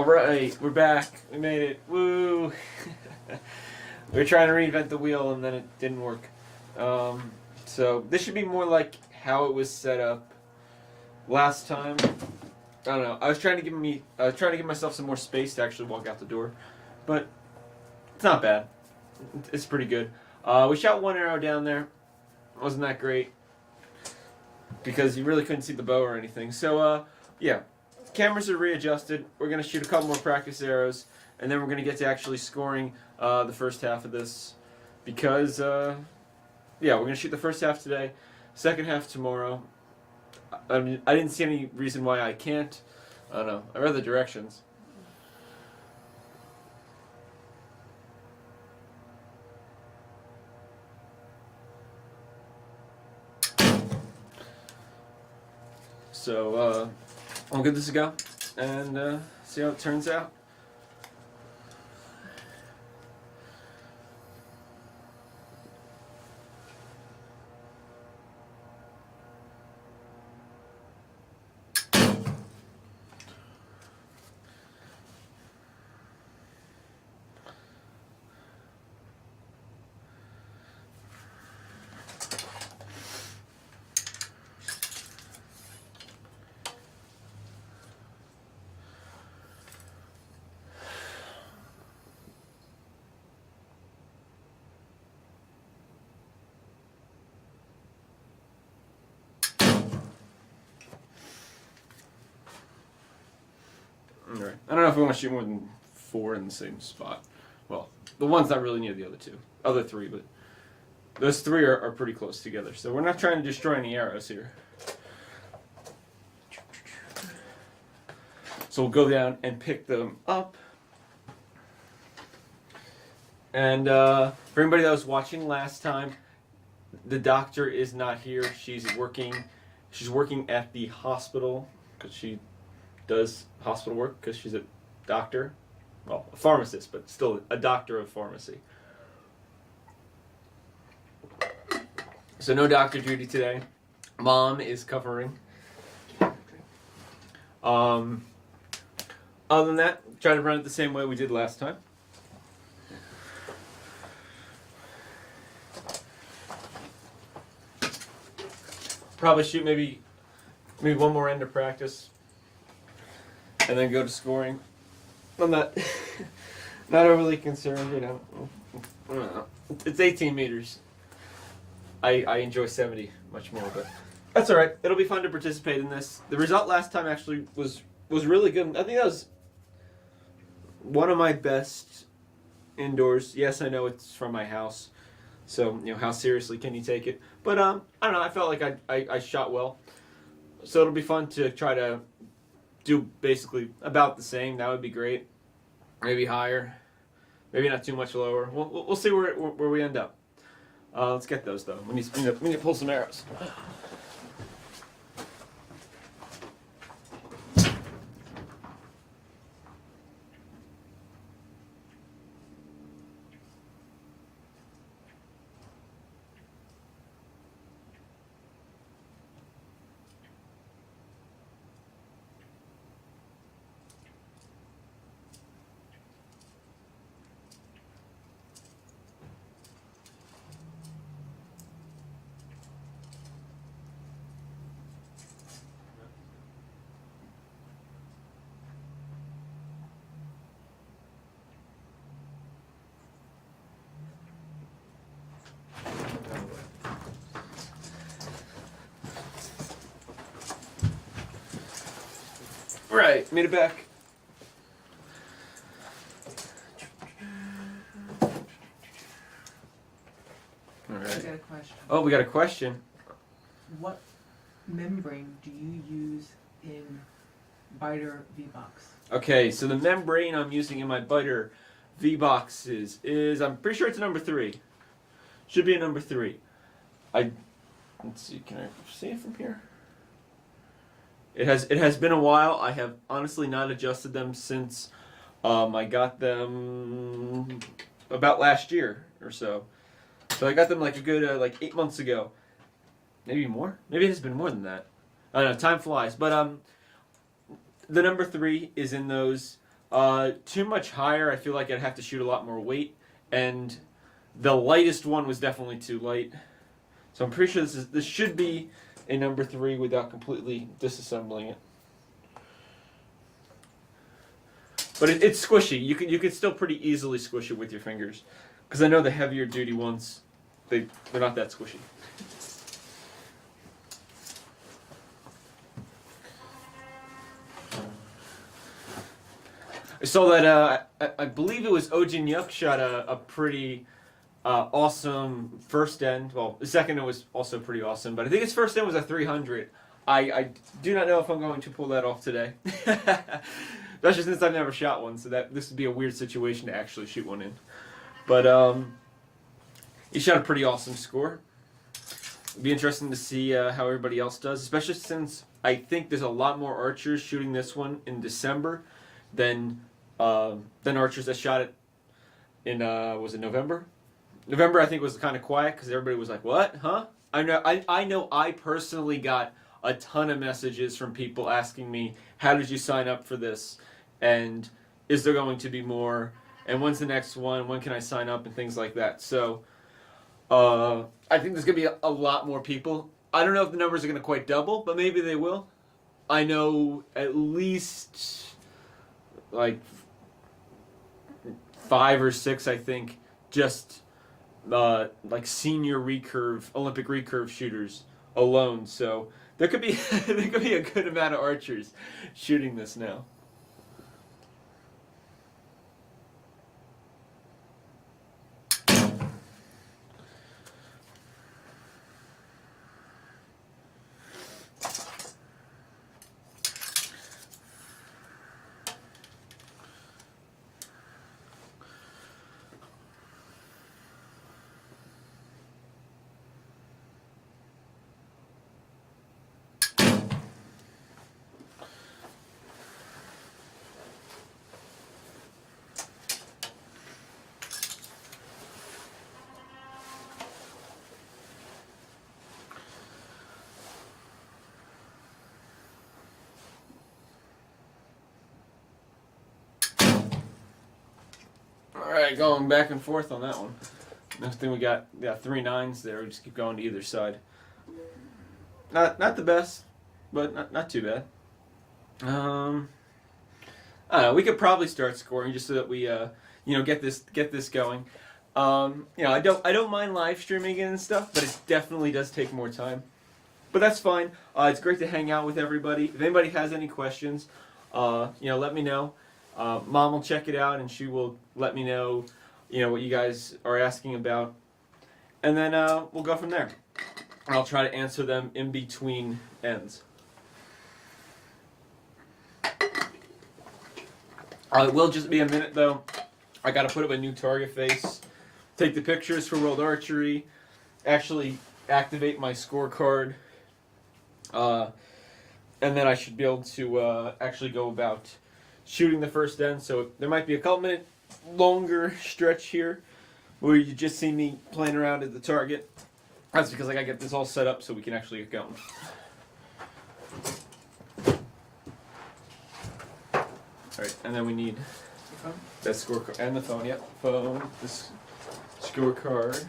Alright, we're back. We made it. Woo! We were trying to reinvent the wheel and then it didn't work. So this should be more like how it was set up last time. I don't know. I was trying to give myself some more space to actually walk out the door, but it's not bad. It's pretty good. We shot one arrow down there. Wasn't that great because you really couldn't see the bow or anything. So yeah. Cameras are readjusted. We're going to shoot a couple more practice arrows, and then we're going to get to actually scoring the first half of this. Because, yeah, we're going to shoot the first half today, second half tomorrow. I didn't see any reason why I can't. I don't know. I read the directions. So, I'm good to go, and see how it turns out. Alright. I don't know if we want to shoot more than 4 in the same spot. Well, the one's not really near the other 3, but those 3 are pretty close together. So we're not trying to destroy any arrows here. So we'll go down and pick them up. And for anybody that was watching last time, the doctor is not here. She's working at the hospital because she does hospital work because she's a doctor. Well, a pharmacist, but still a doctor of pharmacy. So no doctor duty today. Mom is covering. Other than that, try to run it the same way we did last time. Probably shoot maybe one more end of practice, and then go to scoring. I'm not overly concerned, you know. It's 18 meters. I enjoy 70 much more, but that's all right. It'll be fun to participate in this. The result last time actually was really good. I think that was one of my best indoors. Yes, I know it's from my house, so you know how seriously can you take it? But I don't know. I felt like I shot well, so it'll be fun to try to do basically about the same. That would be great. Maybe higher, maybe not too much lower. We'll see where we end up. Let's get those though. We need to pull some arrows. Right, made it back. All right. I got a question. Oh, we got a question. What membrane do you use in Biter V-Box? Okay, so the membrane I'm using in my Biter V-Boxes is, I'm pretty sure it's a number 3. Should be a number 3. Let's see, can I see it from here? It has been a while. I have honestly not adjusted them since I got them about last year or so. So I got them like a good like 8 months ago. Maybe more. Maybe it has been more than that. I don't know. Time flies. But the number 3 is in those. Too much higher. I feel like I'd have to shoot a lot more weight, and the lightest one was definitely too light. So I'm pretty sure this should be a number 3 without completely disassembling it. But it's squishy. You can still pretty easily squish it with your fingers, because I know the heavier duty ones, they're not that squishy. I saw that I believe it was Ojin Yuk shot a pretty awesome first end. Well, the second end was also pretty awesome, but I think his first end was a 300. I do not know if I'm going to pull that off today. Especially since I've never shot one, so this would be a weird situation to actually shoot one in. But he shot a pretty awesome score. It'd be interesting to see how everybody else does, especially since I think there's a lot more archers shooting this one in December than archers that shot it in was it November? November I think was kind of quiet because everybody was like, "What? Huh?" I know. I personally got a ton of messages from people asking me, "How did you sign up for this? And is there going to be more? And when's the next one? When can I sign up?" and things like that. So I think there's gonna be a lot more people. I don't know if the numbers are gonna quite double, but maybe they will. I know at least like 5 or 6, I think, just like senior recurve, Olympic recurve shooters alone. So there could be a good amount of archers shooting this now. Alright, going back and forth on that one. Next thing we got 3 9s there. We just keep going to either side. Not the best, but not too bad. I don't know. We could probably start scoring just so that we get this going. I don't mind live streaming it and stuff, but it definitely does take more time. But that's fine. It's great to hang out with everybody. If anybody has any questions, let me know. Mom will check it out and she will let me know, what you guys are asking about, and then we'll go from there. I'll try to answer them in between ends. It will just be a minute though. I got to put up a new target face, take the pictures for World Archery, actually activate my scorecard, and then I should be able to actually go about shooting the first end. So there might be a couple minute longer stretch here where you just see me playing around at the target. That's because I gotta get this all set up so we can actually get going. Alright, and then we need that scorecard and the phone. Yep, phone, this scorecard.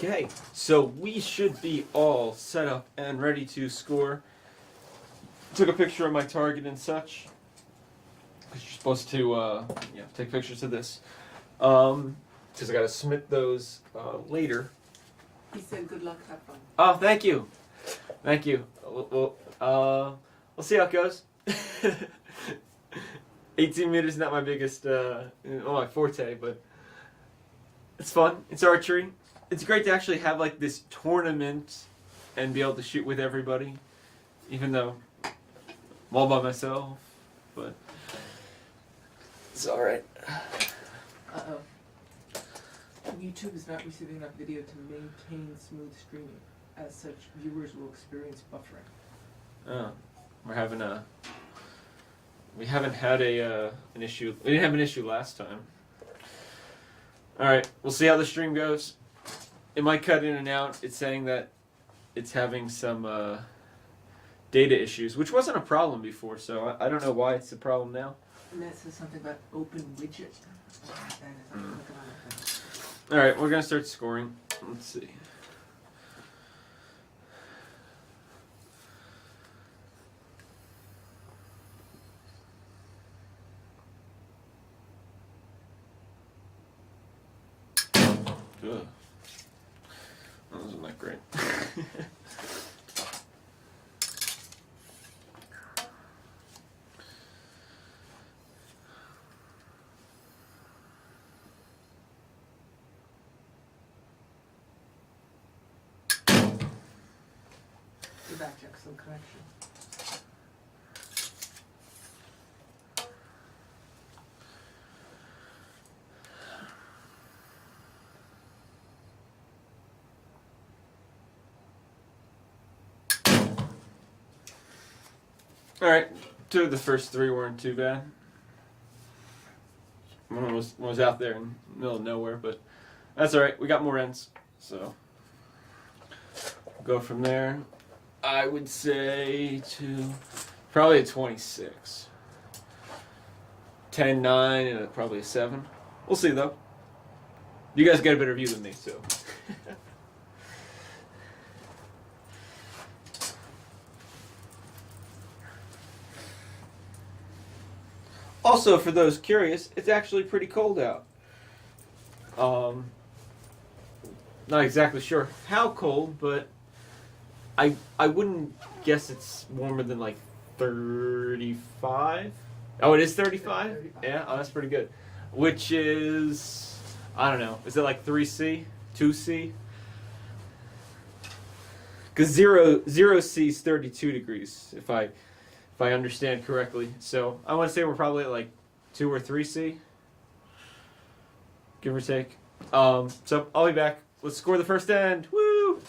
Okay, so we should be all set up and ready to score. Took a picture of my target and such. Because you're supposed to take pictures of this. Because I got to submit those later. He said good luck, have fun. Oh, thank you. Thank you. We'll see how it goes. 18 meters is not my biggest, my forte, but it's fun. It's archery. It's great to actually have like this tournament and be able to shoot with everybody, even though I'm all by myself, but it's alright. Uh-oh. YouTube is not receiving enough video to maintain smooth streaming. As such, viewers will experience buffering. Oh, we haven't had an issue. We didn't have an issue last time. Alright, we'll see how the stream goes. It might cut in and out. It's saying that it's having some data issues, which wasn't a problem before, so I don't know why it's a problem now. And that says something about open widget. Alright, we're going to start scoring. Let's see. Ugh. That wasn't that great. Go back, check some connection. Alright, 2 of the first 3 weren't too bad. One was out there in the middle of nowhere, but that's alright. We got more ends, so go from there. I would say to probably a 26. 10, 9, and probably a 7. We'll see though. You guys get a better view than me, so. Also, for those curious, it's actually pretty cold out. Not exactly sure how cold, but I wouldn't guess it's warmer than like 35. Oh, it is 35? 35. Yeah, oh, that's pretty good. Which is, I don't know, is it like 3C? 2C? Because 0C is 32 degrees, if I understand correctly. So I want to say we're probably at like 2 or 3C, give or take. So I'll be back. Let's score the first end. Woo!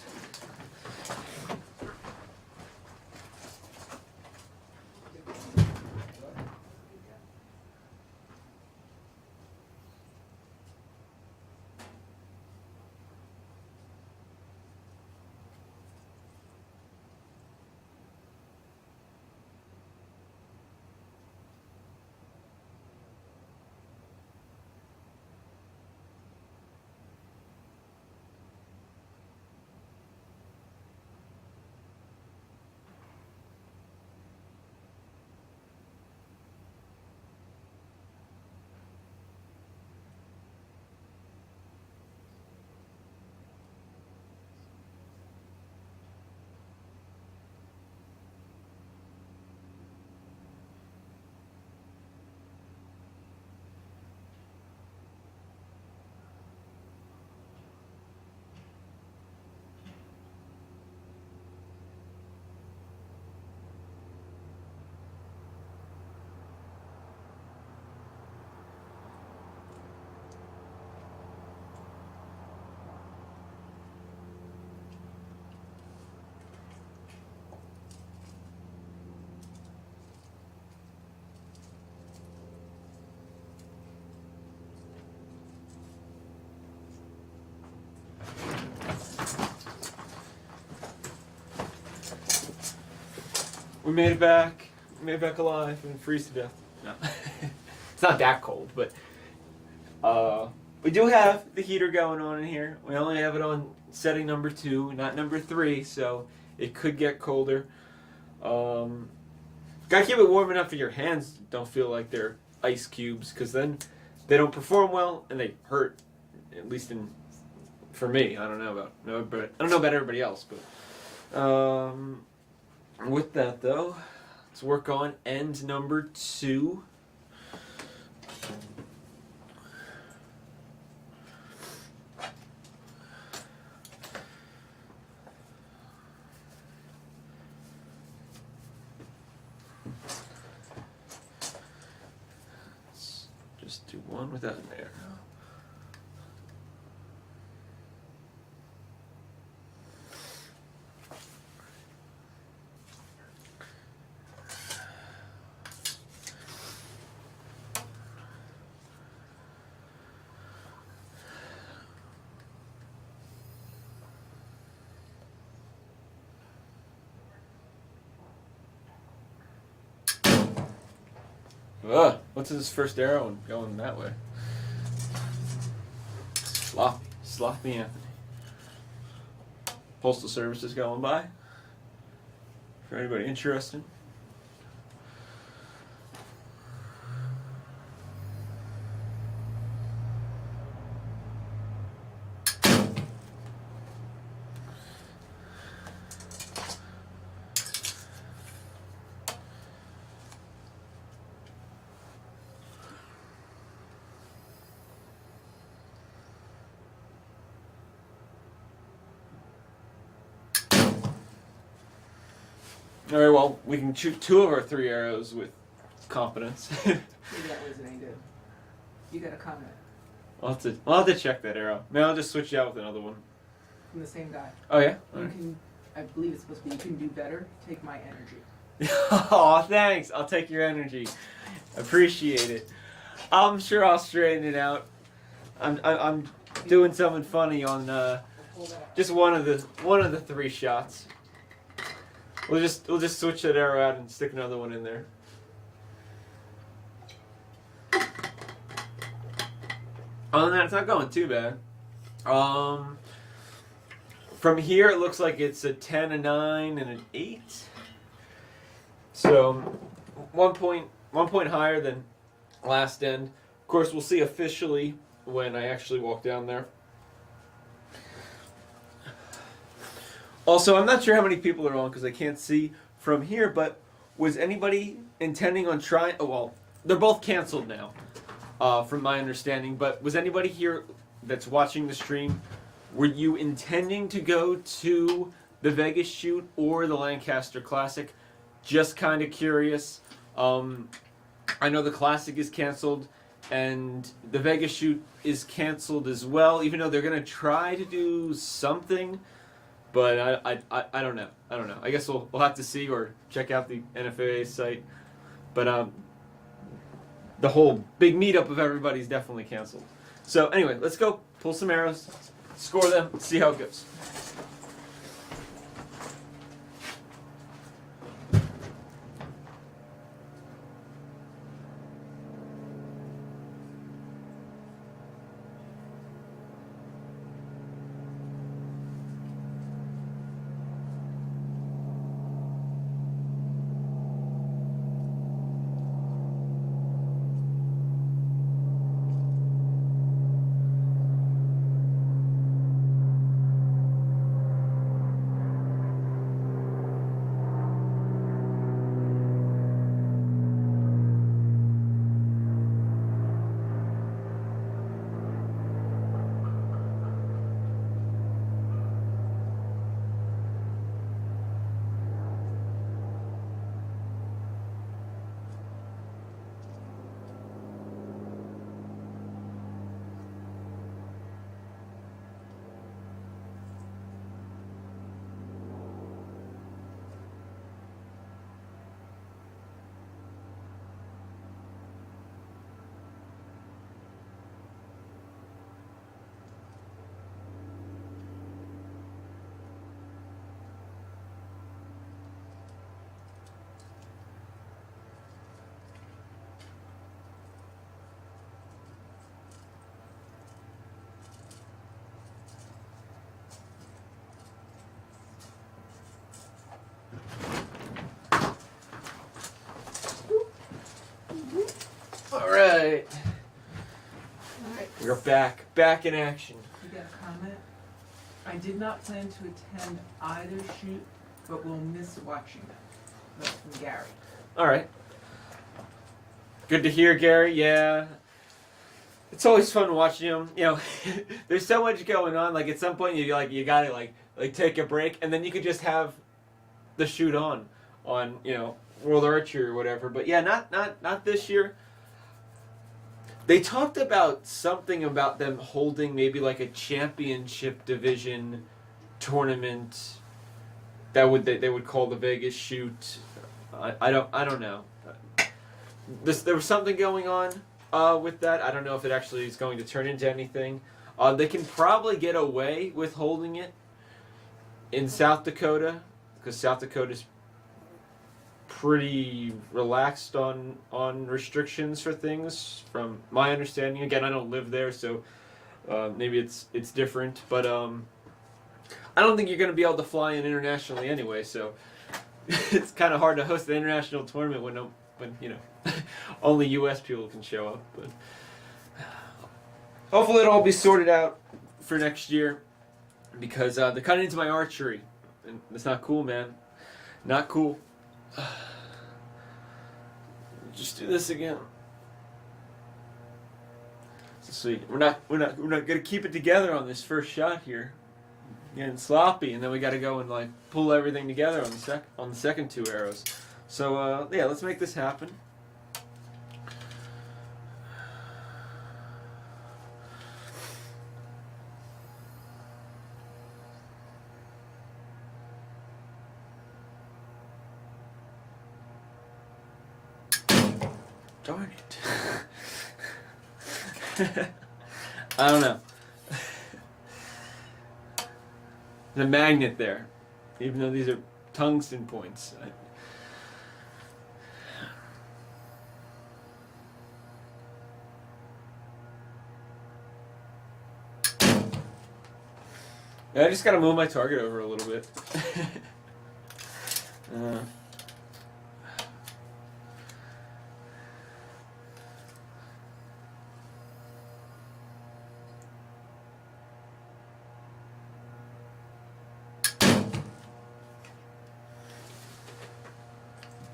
We made it back. We made it back alive and freeze to death. No. It's not that cold, but we do have the heater going on in here. We only have it on setting number 2, not number 3, so it could get colder. Gotta keep it warm enough for your hands don't feel like they're ice cubes, because then they don't perform well and they hurt. At least for me. I don't know about everybody else, but with that though, let's work on end number 2. Let's just do one without an arrow. What's his first arrow going that way? Sloppy Anthony. Postal Service is going by. For anybody interested. Alright, well, we can shoot 2 of our 3 arrows with confidence. Maybe that wasn't any good. You got a comment I'll have to check that arrow. Maybe I'll just switch it out with another one. from the same guy. Oh, yeah? You can, I believe it's supposed to be, you can do better, take my energy. Oh, thanks. I'll take your energy. Appreciate it. I'm sure I'll straighten it out. I'm doing something funny on just one of the 3 shots. We'll just switch that arrow out and stick another one in there. Other than that, it's not going too bad. From here, it looks like it's a 10, a 9, and an 8. So 1 point higher than last end. Of course, we'll see officially when I actually walk down there. Also, I'm not sure how many people are on because I can't see from here, but was anybody intending on trying... Oh, well, they're both canceled now, from my understanding, but was anybody here that's watching the stream, were you intending to go to the Vegas shoot or the Lancaster Classic? Just kind of curious. I know the Classic is canceled, and the Vegas shoot is canceled as well, even though they're going to try to do something. But I don't know. I guess we'll have to see or check out the NFAA site. But the whole big meetup of everybody's definitely canceled. So anyway, let's go pull some arrows, score them, see how it goes. All right. Alright. We're back in action. You got a comment? I did not plan to attend either shoot, but will miss watching them. That's from Gary. All right. Good to hear, Gary. Yeah. It's always fun watching them. You know, there's so much going on. Like at some point, you gotta like take a break, and then you could just have the shoot on World Archery or whatever. But yeah, not this year. They talked about something about them holding maybe like a championship division tournament that they would call the Vegas shoot. I don't know. There was something going on with that. I don't know if it actually is going to turn into anything. They can probably get away with holding it in South Dakota because South Dakota's pretty relaxed on restrictions for things from my understanding. Again, I don't live there, so maybe it's different, but I don't think you're going to be able to fly in internationally anyway, so it's kind of hard to host an international tournament when only US people can show up. But hopefully it'll all be sorted out for next year because they're cutting into my archery, and it's not cool, man. Not cool. Just do this again. Let's see. We're not gonna keep it together on this first shot here. Getting sloppy, and then we got to go and like pull everything together on the second two arrows. So yeah, let's make this happen. Darn it. I don't know. The magnet there, even though these are tungsten points. I just gotta move my target over a little bit.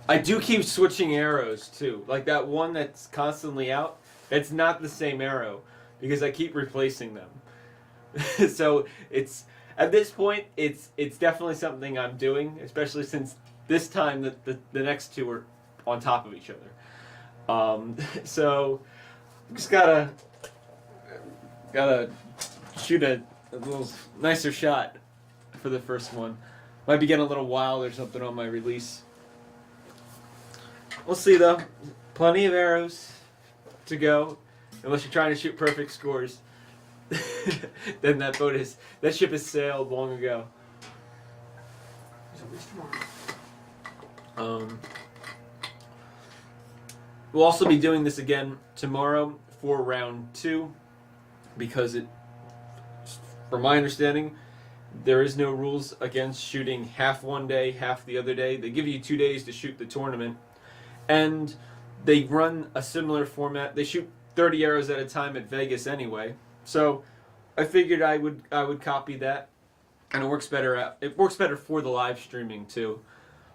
I do keep switching arrows too. Like that one that's constantly out, it's not the same arrow because I keep replacing them. So it's at this point it's definitely something I'm doing, especially since this time the next two are on top of each other. So just gotta shoot a little nicer shot for the first one. Might be getting a little wild or something on my release. We'll see though. Plenty of arrows to go. Unless you're trying to shoot perfect scores. Then that ship has sailed long ago. We'll also be doing this again tomorrow for round 2 because from my understanding, there is no rules against shooting half one day, half the other day. They give you 2 days to shoot the tournament. And they run a similar format. They shoot 30 arrows at a time at Vegas anyway. So I figured I would copy that, and it works better. It works better for the live streaming too.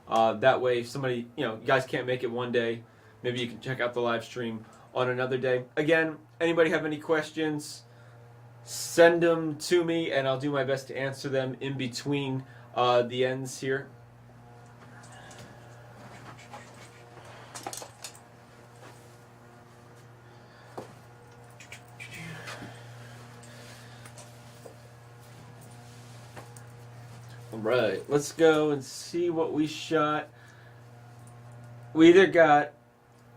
That way, if somebody you guys can't make it one day, maybe you can check out the live stream on another day. Again, anybody have any questions? Send them to me, and I'll do my best to answer them in between the ends here. Right, let's go and see what we shot. We either got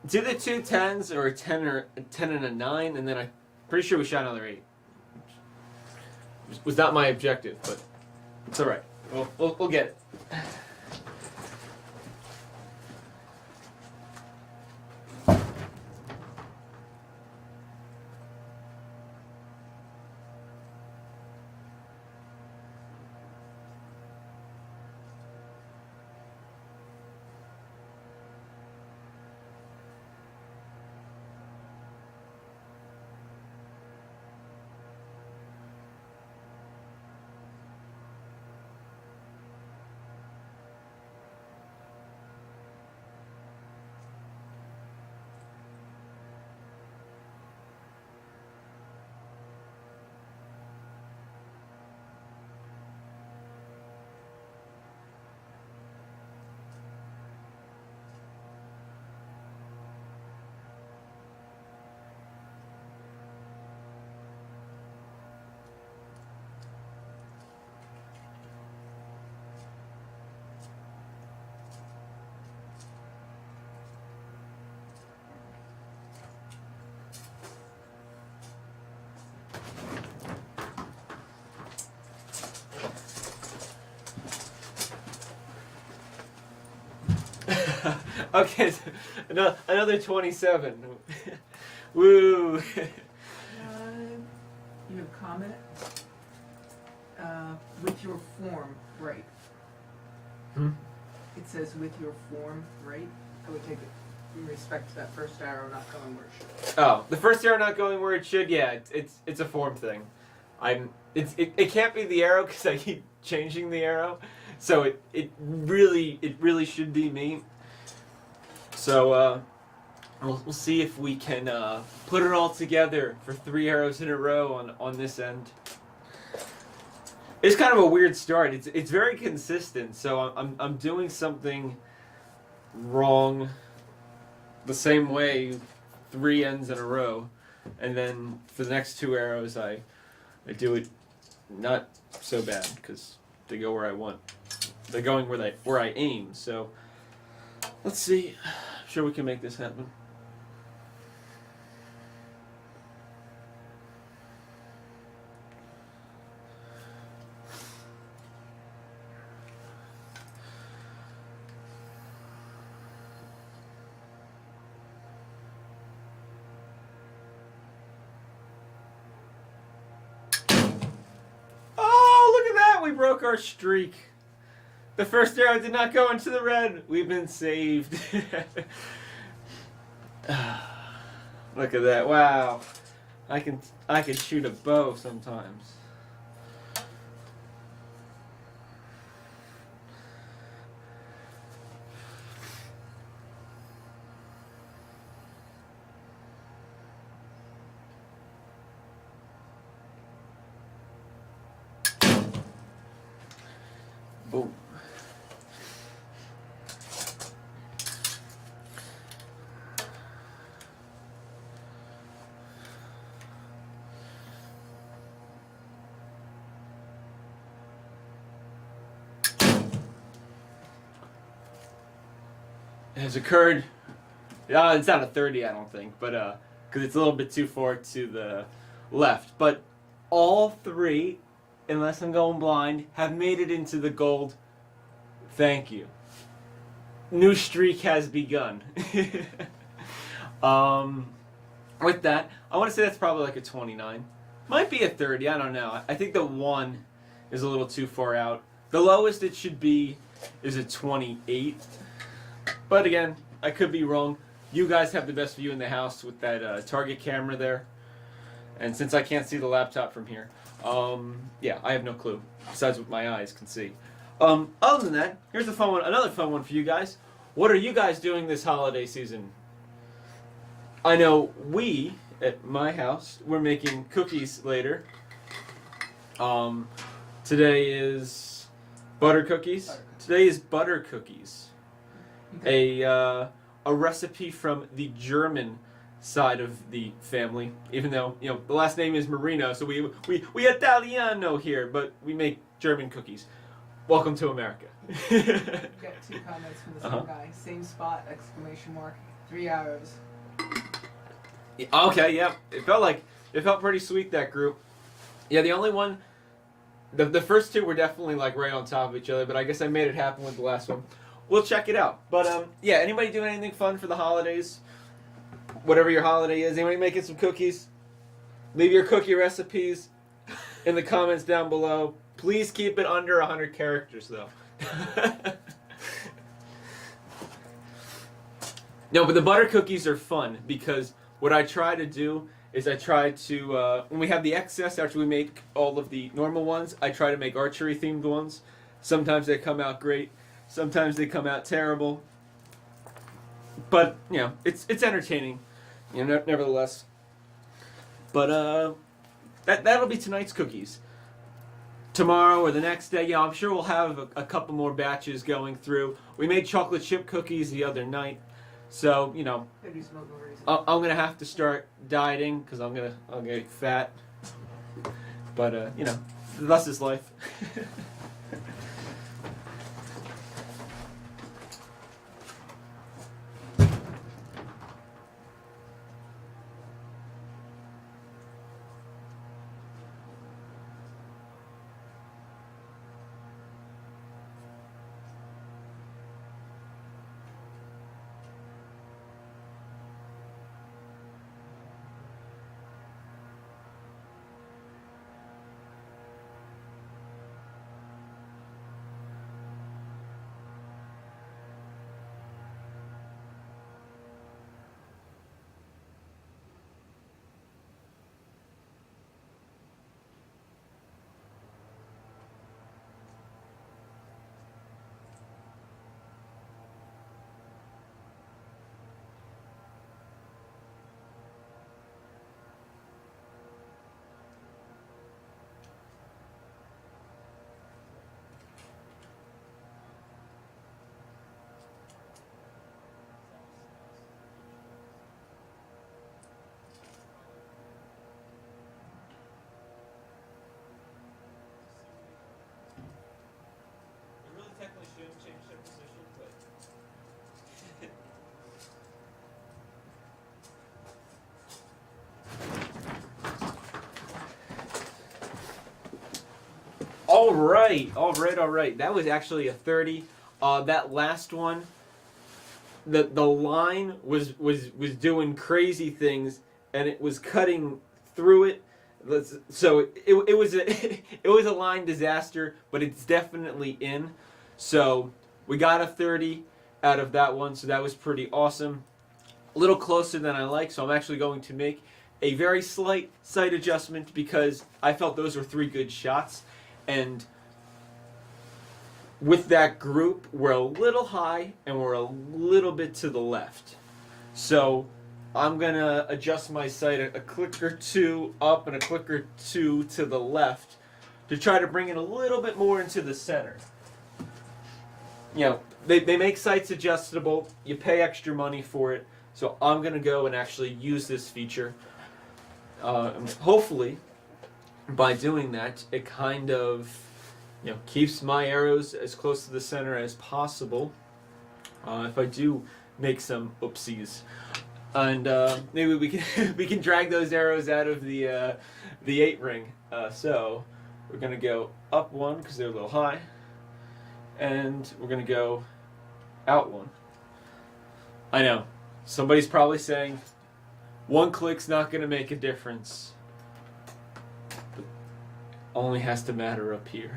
it's either 2 10s or a 10 and a 9, and then I'm pretty sure we shot another 8. It was not my objective, but it's all right. We'll get it. Okay, so another 27. Woo! You have a comment? With your form, right. Hmm? It says with your form, right? I would take it in respect to that first arrow not going where it should. Oh, the first arrow not going where it should. Yeah, it's a form thing. It can't be the arrow because I keep changing the arrow, so it really should be me. So we'll see if we can put it all together for 3 arrows in a row on this end. It's kind of a weird start. It's very consistent, so I'm doing something wrong the same way 3 ends in a row, and then for the next 2 arrows I do it not so bad because they go where I want. They're going where I aim. So let's see. I'm sure we can make this happen. We broke our streak. The first arrow did not go into the red. We've been saved. Look at that. Wow. I can shoot a bow sometimes. Boom. It has occurred. It's not a 30, I don't think, but because it's a little bit too far to the left. But all 3, unless I'm going blind, have made it into the gold. Thank you. New streak has begun. With that, I want to say that's probably like a 29. Might be a 30, I don't know. I think the 1 is a little too far out. The lowest it should be is a 28. But again, I could be wrong. You guys have the best view in the house with that target camera there. And since I can't see the laptop from here, yeah, I have no clue, besides what my eyes can see. Other than that, here's another fun one for you guys. What are you guys doing this holiday season? I know we, at my house, we're making cookies later. Today is butter cookies. Today is butter cookies. A recipe from the German side of the family, even though the last name is Marino, so we Italiano here, but we make German cookies. Welcome to America. Got 2 comments from the same guy. Same spot! Exclamation mark. 3 arrows. Okay, yeah, it felt pretty sweet, that group. Yeah, the only one, the first 2 were definitely like right on top of each other, but I guess I made it happen with the last one. We'll check it out. But yeah, anybody doing anything fun for the holidays? Whatever your holiday is, anybody making some cookies? Leave your cookie recipes in the comments down below. Please keep it under 100 characters, though. No, but the butter cookies are fun because what I try to do is I try to, when we have the excess after we make all of the normal ones, I try to make archery themed ones. Sometimes they come out great. Sometimes they come out terrible. But, it's entertaining, nevertheless. But, that'll be tonight's cookies. Tomorrow or the next day, I'm sure we'll have a couple more batches going through. We made chocolate chip cookies the other night. So, I'm going to have to start dieting because I'm going to get fat. But, thus is life. All right. That was actually a 30. That last one, the line was doing crazy things, and it was cutting through it. So it was a it was a line disaster, but it's definitely in. So we got a 30 out of that one, so that was pretty awesome. A little closer than I like, so I'm actually going to make a very slight sight adjustment because I felt those were 3 good shots, and with that group, we're a little high and we're a little bit to the left. So I'm going to adjust my sight a click or 2 up and a click or 2 to the left to try to bring it a little bit more into the center. You know, they make sights adjustable. You pay extra money for it. So I'm going to go and actually use this feature. Hopefully, by doing that, it kind of keeps my arrows as close to the center as possible. If I do make some oopsies, and maybe we can we can drag those arrows out of the 8 ring. So we're gonna go up 1 because they're a little high, and we're gonna go out 1. I know somebody's probably saying 1 click's not gonna make a difference. Only has to matter up here.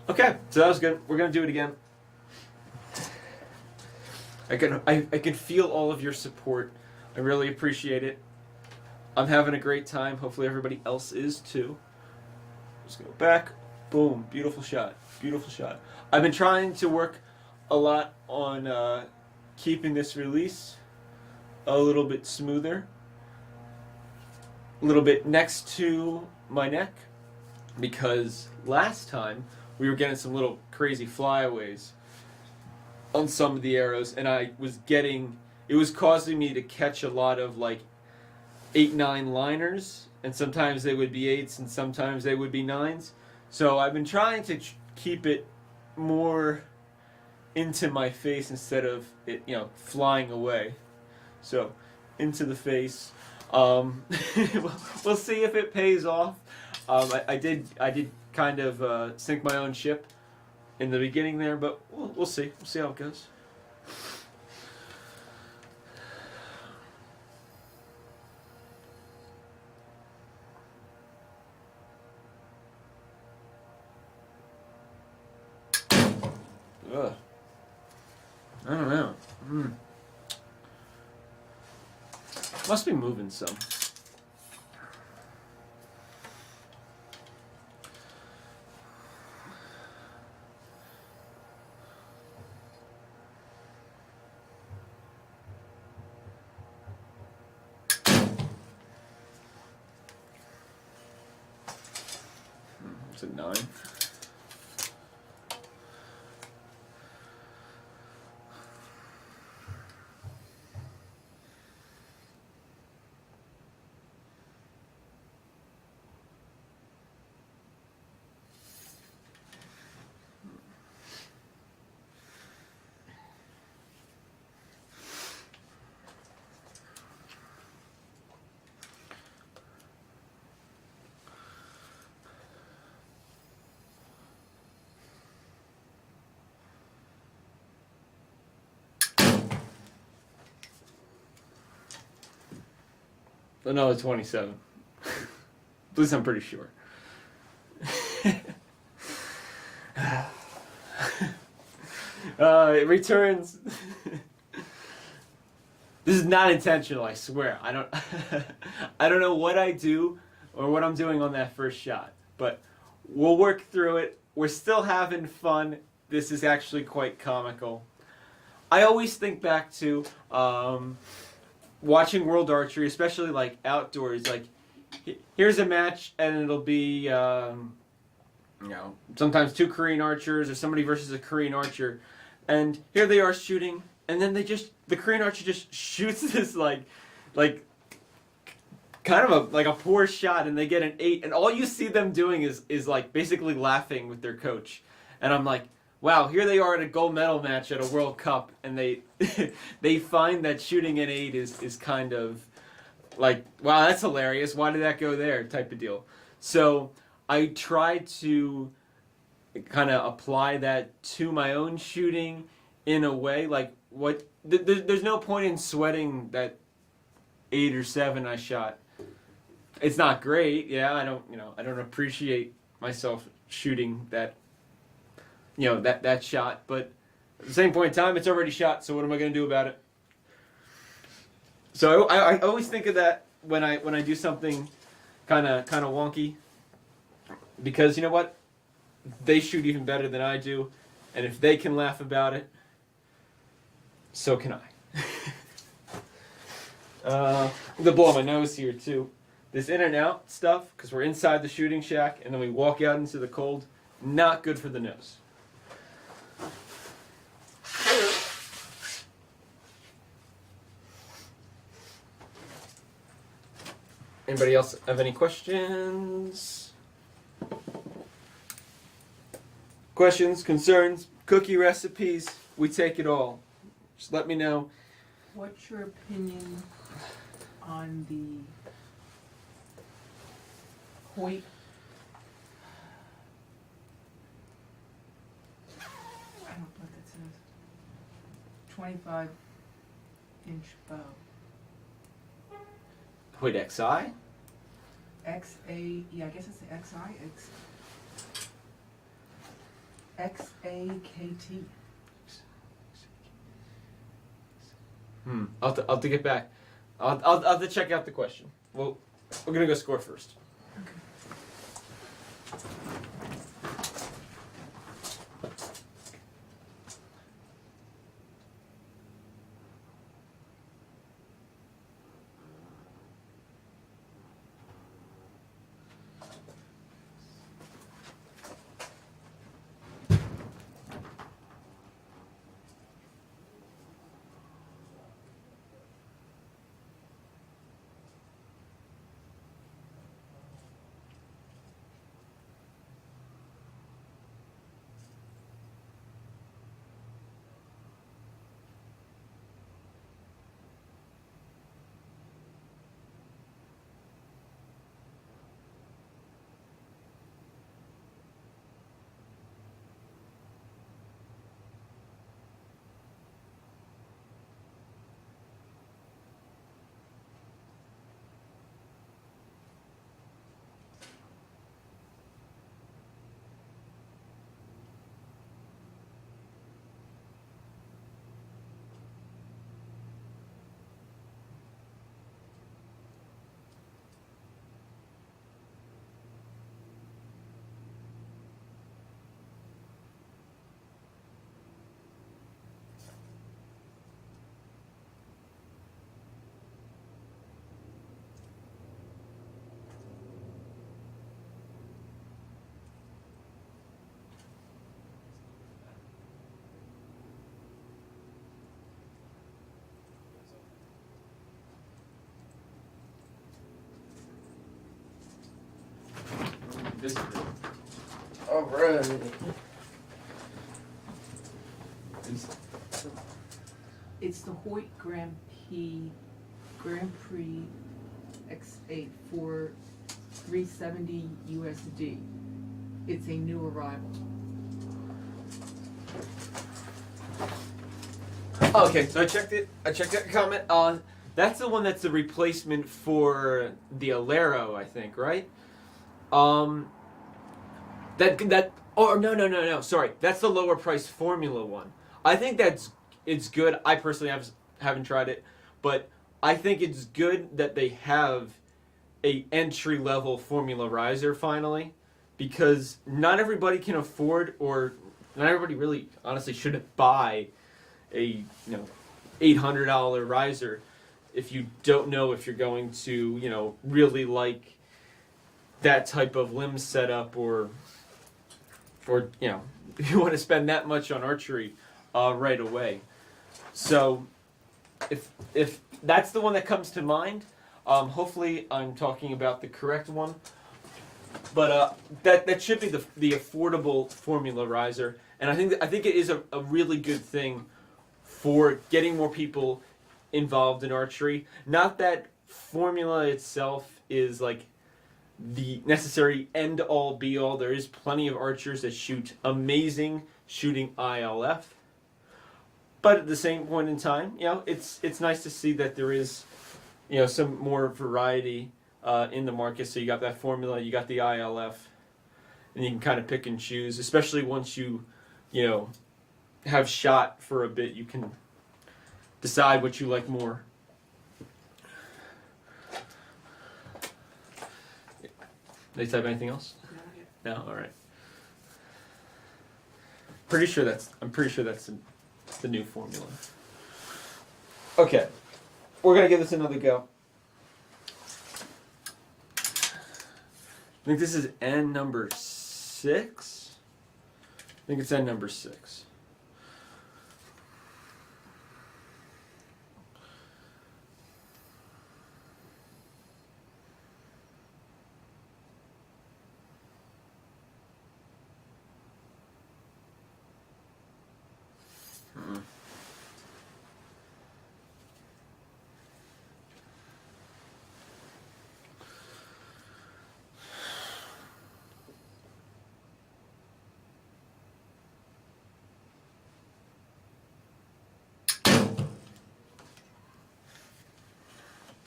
Okay, so that was good. We're gonna do it again. I can feel all of your support. I really appreciate it. I'm having a great time. Hopefully everybody else is too. Just go back. Boom. Beautiful shot. Beautiful shot. I've been trying to work a lot on keeping this release a little bit smoother. A little bit next to my neck, because last time we were getting some little crazy flyaways on some of the arrows, and it was causing me to catch a lot of like 8-9 liners, and sometimes they would be 8s and sometimes they would be 9s. So I've been trying to keep it more into my face instead of it flying away. So into the face. We'll see if it pays off. I did kind of sink my own ship in the beginning there, but we'll see. We'll see how it goes. Ugh. I don't know. Must be moving some. It's a 9. Another 27. At least I'm pretty sure. It returns. This is not intentional, I swear. I don't know what I do or what I'm doing on that first shot, but we'll work through it. We're still having fun. This is actually quite comical. I always think back to watching World Archery, especially like outdoors. Like, here's a match, and it'll be sometimes 2 Korean archers or somebody versus a Korean archer, and here they are shooting, and then the Korean archer just shoots this like kind of a poor shot, and they get an 8, and all you see them doing is like basically laughing with their coach, and I'm like, wow, here they are at a gold medal match at a World Cup, and they they find that shooting an 8 is kind of like, wow, that's hilarious. Why did that go there? Type of deal. So I try to kind of apply that to my own shooting in a way. Like, there's no point in sweating that 8 or 7 I shot. It's not great. Yeah, I don't appreciate myself shooting that, that shot. But at the same point in time, it's already shot. So what am I going to do about it? So I always think of that when I do something kind of wonky, because you know what, they shoot even better than I do, and if they can laugh about it, so can I. I'm gonna blow my nose here too. This in and out stuff, because we're inside the shooting shack and then we walk out into the cold, not good for the nose. Anybody else have any questions? Questions, concerns, cookie recipes, we take it all. Just let me know. What's your opinion on the Hoyt? I don't know what that says. 25-inch bow. Hoyt XI? XA, yeah, I guess it's the XI. XAKT. I'll have to get back. I'll have to check out the question. Well, we're gonna go score first. Okay. This. All right. It's the Hoyt Grand Prix X8 for 370 USD. It's a new arrival. Okay, so I checked it. I checked that comment. That's the one that's the replacement for the Alero, I think, right? No. Sorry, that's the lower price Formula one. I think it's good. I personally haven't tried it, but I think it's good that they have a entry level Formula riser finally, because not everybody can afford, or not everybody really honestly should buy a $800 riser if you don't know if you're going to really like that type of limb setup, or if you want to spend that much on archery right away. So if that's the one that comes to mind, hopefully I'm talking about the correct one. But that should be the affordable Formula riser, and I think it is a really good thing for getting more people involved in archery. Not that formula itself is like the necessary end all be all. There is plenty of archers that shoot amazing shooting ILF. But at the same point in time, it's nice to see that there is, some more variety in the market. So you got that formula, you got the ILF, and you can kind of pick and choose. Especially once you have shot for a bit, you can decide what you like more. Did they type anything else? No. All right. I'm pretty sure that's the new formula. Okay, we're gonna give this another go. I think this is N number 6. I think it's N number 6.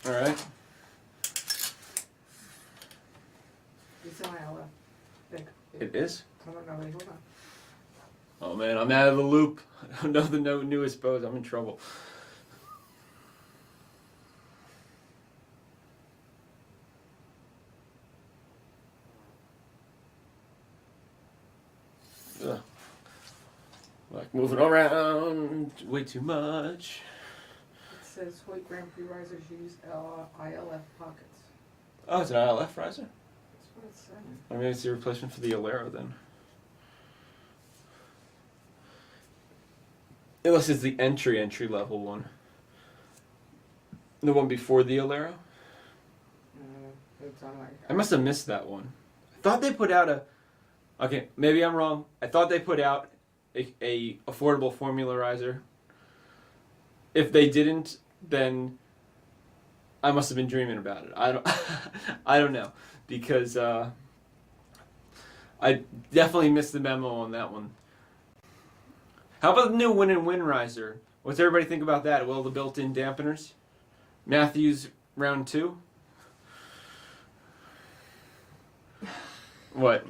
All right. It's an ILF. It is? I don't know. Hold on. Oh man, I'm out of the loop. I don't know the newest bows. I'm in trouble. Ugh. Like moving around way too much. It says Hoyt Grand Prix risers use ILF pockets. Oh, it's an ILF riser? That's what it said. Or maybe it's the replacement for the Alero then. Unless it's the entry level one. The one before the Alero? It's on like. I must have missed that one. I thought they put out a... Okay, maybe I'm wrong. I thought they put out a affordable formula riser. If they didn't, then I must have been dreaming about it. I don't know, because I definitely missed the memo on that one. How about the new Win and Win riser? What's everybody think about that? Well, the built-in dampeners. Matthews round 2. What?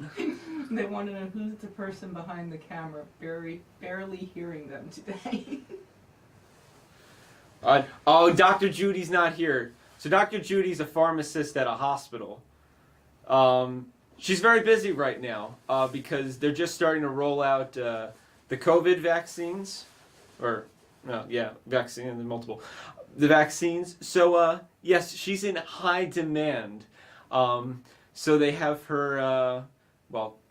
They want to know who's the person behind the camera. Barely hearing them today. Oh, Dr. Judy's not here. So Dr. Judy's a pharmacist at a hospital. She's very busy right now because they're just starting to roll out the COVID vaccines. Vaccine and multiple. The vaccines. So, yes, she's in high demand. So they have her,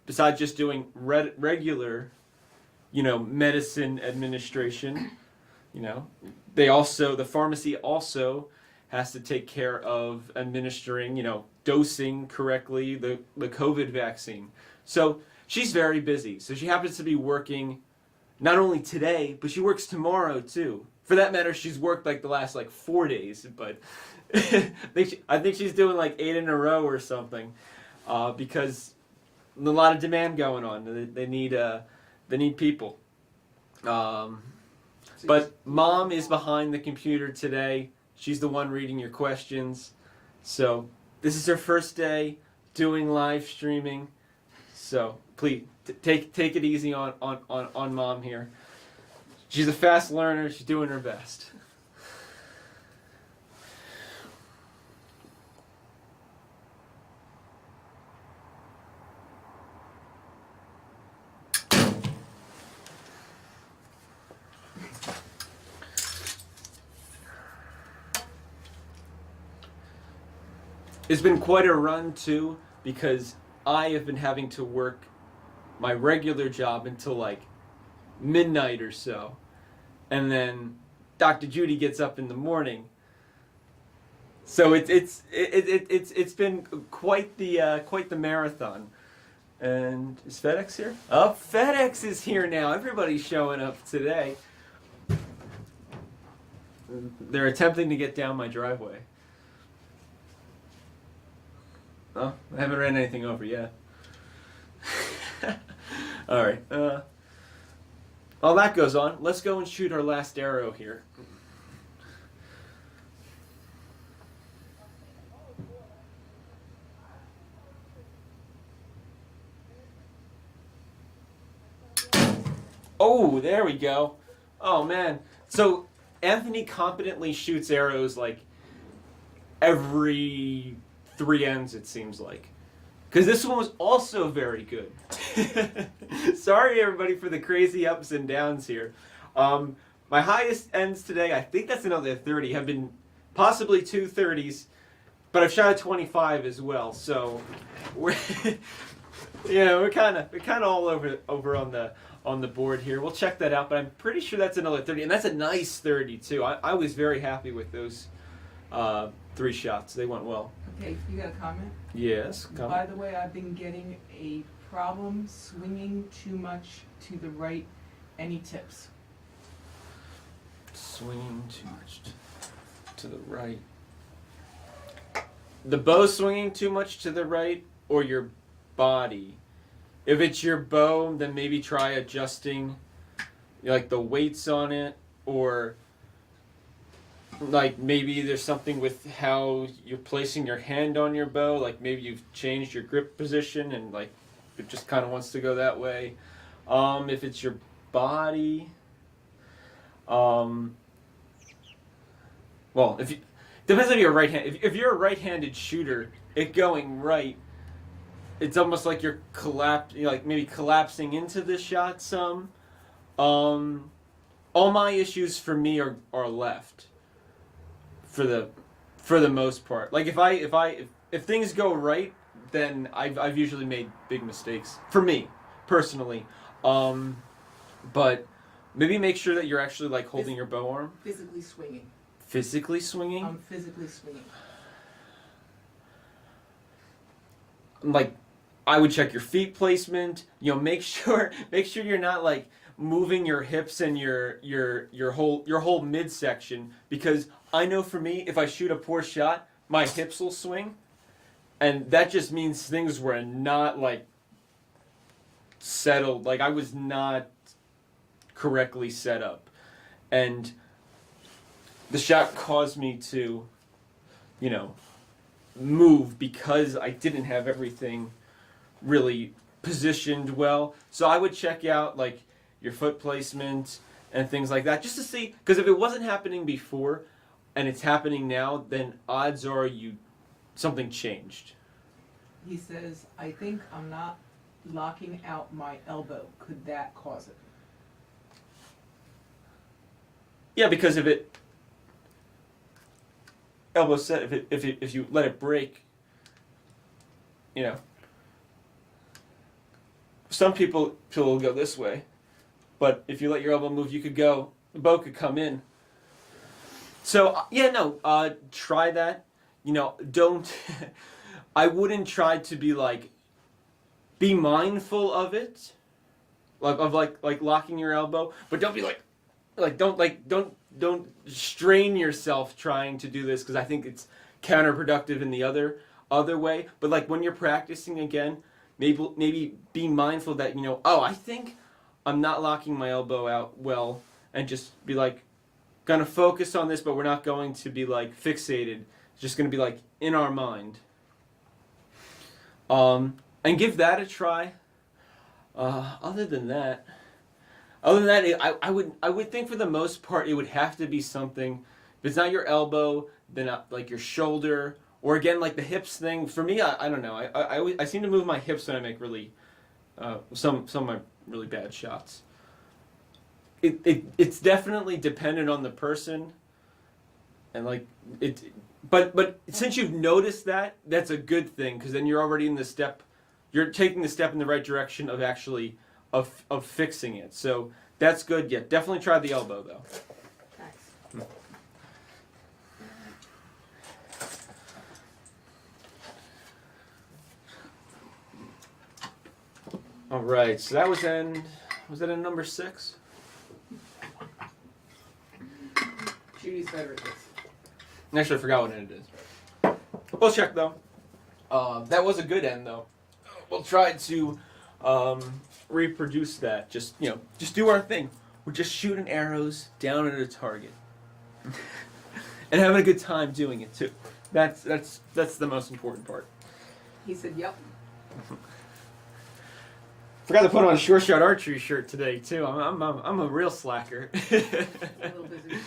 besides just doing regular, medicine administration, the pharmacy also has to take care of administering, dosing correctly the COVID vaccine. So she's very busy. So she happens to be working not only today, but she works tomorrow too. For that matter, she's worked like the last 4 days, but I think she's doing 8 in a row or something, because a lot of demand going on. They need people. But Mom is behind the computer today. She's the one reading your questions. So this is her first day doing live streaming. So please take it easy on Mom here. She's a fast learner. She's doing her best. It's been quite a run too, because I have been having to work my regular job until midnight or so, and then Dr. Judy gets up in the morning. So it's been quite the marathon. And is FedEx here? Oh, FedEx is here now. Everybody's showing up today. They're attempting to get down my driveway. I haven't ran anything over yet. All right. While that goes on, let's go and shoot our last arrow here. Oh, there we go. Oh, man. So Anthony competently shoots arrows like every 3 ends, it seems like. Because this one was also very good. Sorry, everybody, for the crazy ups and downs here. My highest ends today, I think that's another 30, have been possibly 2 30s, but I've shot a 25 as well. So we're, we're kind of all over on the board here. We'll check that out, but I'm pretty sure that's another 30, and that's a nice 30 too. I was very happy with those 3 shots. They went well. Okay, you got a comment? Yes. By the way, I've been getting a problem swinging too much to the right. Any tips? Swinging too much to the right. The bow swinging too much to the right, or your body? If it's your bow, then maybe try adjusting like the weights on it, or like maybe there's something with how you're placing your hand on your bow, like maybe you've changed your grip position and like it just kind of wants to go that way. If it's your body, well, if you depends on your right hand. If you're a right-handed shooter, it going right, it's almost like you're like maybe collapsing into the shot some. All my issues for me are left. For the most part, like if things go right, then I've usually made big mistakes for me personally. But maybe make sure that you're actually like holding your bow arm. Physically swinging. Physically swinging. I'm physically swinging. Like, I would check your feet placement. Make sure you're not like moving your hips and your whole midsection, because I know for me, if I shoot a poor shot, my hips will swing, and that just means things were not like settled. Like I was not correctly set up, and the shot caused me to, move because I didn't have everything really positioned well. So I would check out like your foot placement and things like that, just to see, because if it wasn't happening before and it's happening now, then odds are something changed. He says, I think I'm not locking out my elbow. Could that cause it? Yeah, because if it elbow set, if you let it break, some people will go this way, but if you let your elbow move, the bow could come in. So try that. Don't. I wouldn't try to be mindful of it, like locking your elbow, but don't be don't strain yourself trying to do this, because I think it's counterproductive in the other way. But like when you're practicing again, maybe be mindful that I think I'm not locking my elbow out well, and just be like, gonna focus on this, but we're not going to be like fixated. It's just gonna be like in our mind. And give that a try. Other than that, I would think for the most part it would have to be something. If it's not your elbow, then like your shoulder, or again like the hips thing. For me, I don't know. I seem to move my hips when I make really some of my really bad shots. It's definitely dependent on the person, and like it. But since you've noticed that, that's a good thing, because then you're already in the step. You're taking the step in the right direction of actually of fixing it. So that's good. Yeah, definitely try the elbow though. Nice. All right. So that was that in number 6? Judy's favorite is. Actually, I forgot what it is. We'll check though. That was a good end, though. We'll try to reproduce that. Just do our thing. We're just shooting arrows down at a target, and having a good time doing it too. That's the most important part. He said, "Yep." Forgot to put on a Sure Shot Archery shirt today too. I'm a real slacker. A little busy.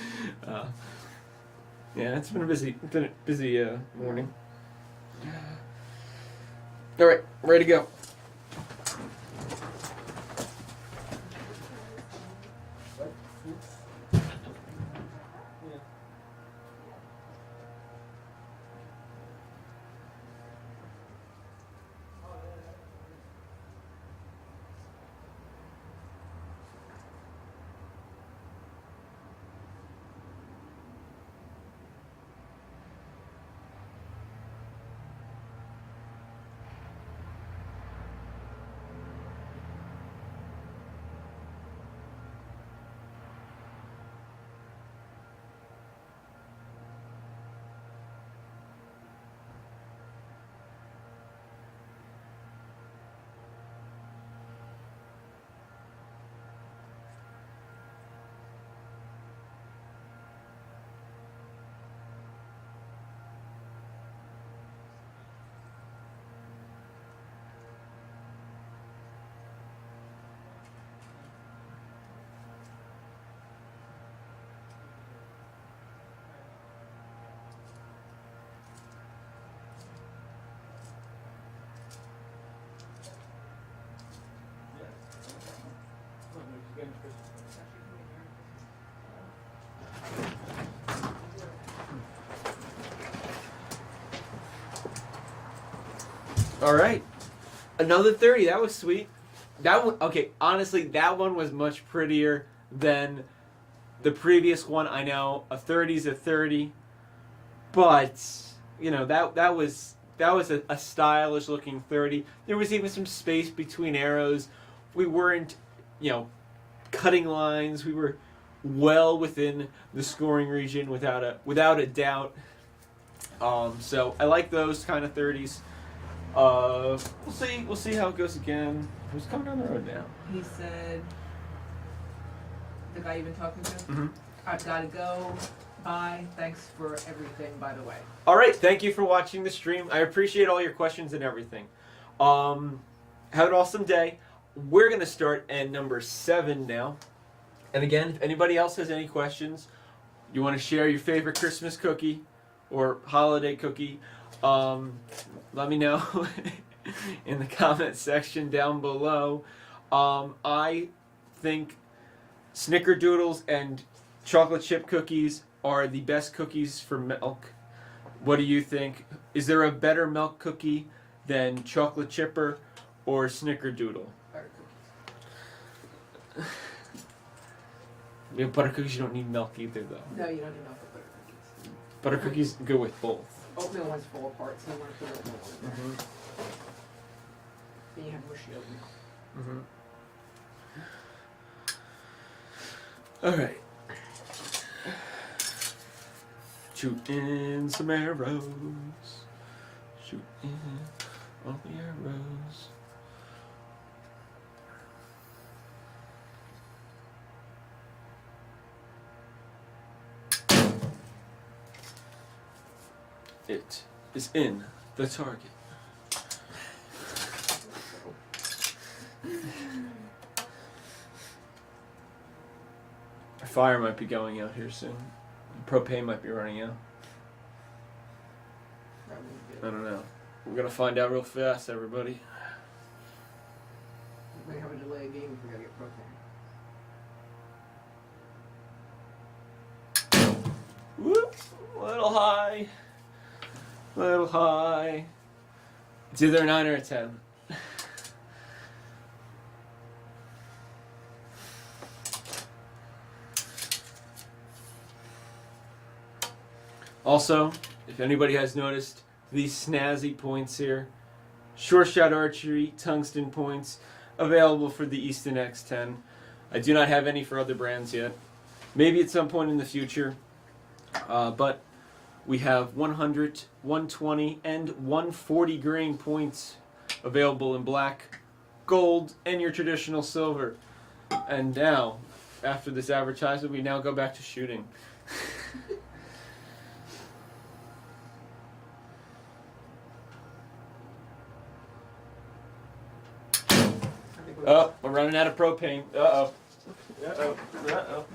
Yeah, it's been a busy morning. All right, ready to go. All right, another 30. That was sweet. That one, okay. Honestly, that one was much prettier than the previous one. I know a 30's a 30, but that was a stylish looking 30. There was even some space between arrows. We weren't, cutting lines. We were well within the scoring region without a doubt. So I like those kind of 30s. We'll see how it goes again. Who's coming down the road now? He said, the guy you've been talking to, Mm-hmm. I've got to go. Bye. Thanks for everything, by the way. All right, thank you for watching the stream. I appreciate all your questions and everything. Have an awesome day. We're going to start at number 7 now. And again, if anybody else has any questions, you want to share your favorite Christmas cookie or holiday cookie, let me know in the comment section down below. I think Snickerdoodles and chocolate chip cookies are the best cookies for milk. What do you think? Is there a better milk cookie than chocolate chipper or Snickerdoodle? Butter cookies. Yeah, butter cookies, you don't need milk either, though. No, you don't need milk for butter cookies. Butter cookies go with both. Oatmeal ones fall apart, so you want to put oatmeal in there. Mm-hmm. Then you have mushy oatmeal. Mm-hmm. All right. Shoot in some arrows. Shoot in all the arrows. It is in the target. Fire might be going out here soon. Propane might be running out. I don't know. We're gonna find out real fast, everybody. We may have a delay of game if we gotta get propane. Whoop! Little high. Little high. It's either a 9 or a 10. Also, if anybody has noticed these snazzy points here, Sure Shot Archery tungsten points available for the Easton X10. I do not have any for other brands yet. Maybe at some point in the future, but We have 100, 120, and 140 grain points available in black, gold, and your traditional silver. And now, after this advertisement, we now go back to shooting. Oh, we're running out of propane. Uh-oh. Uh-oh. Uh-oh.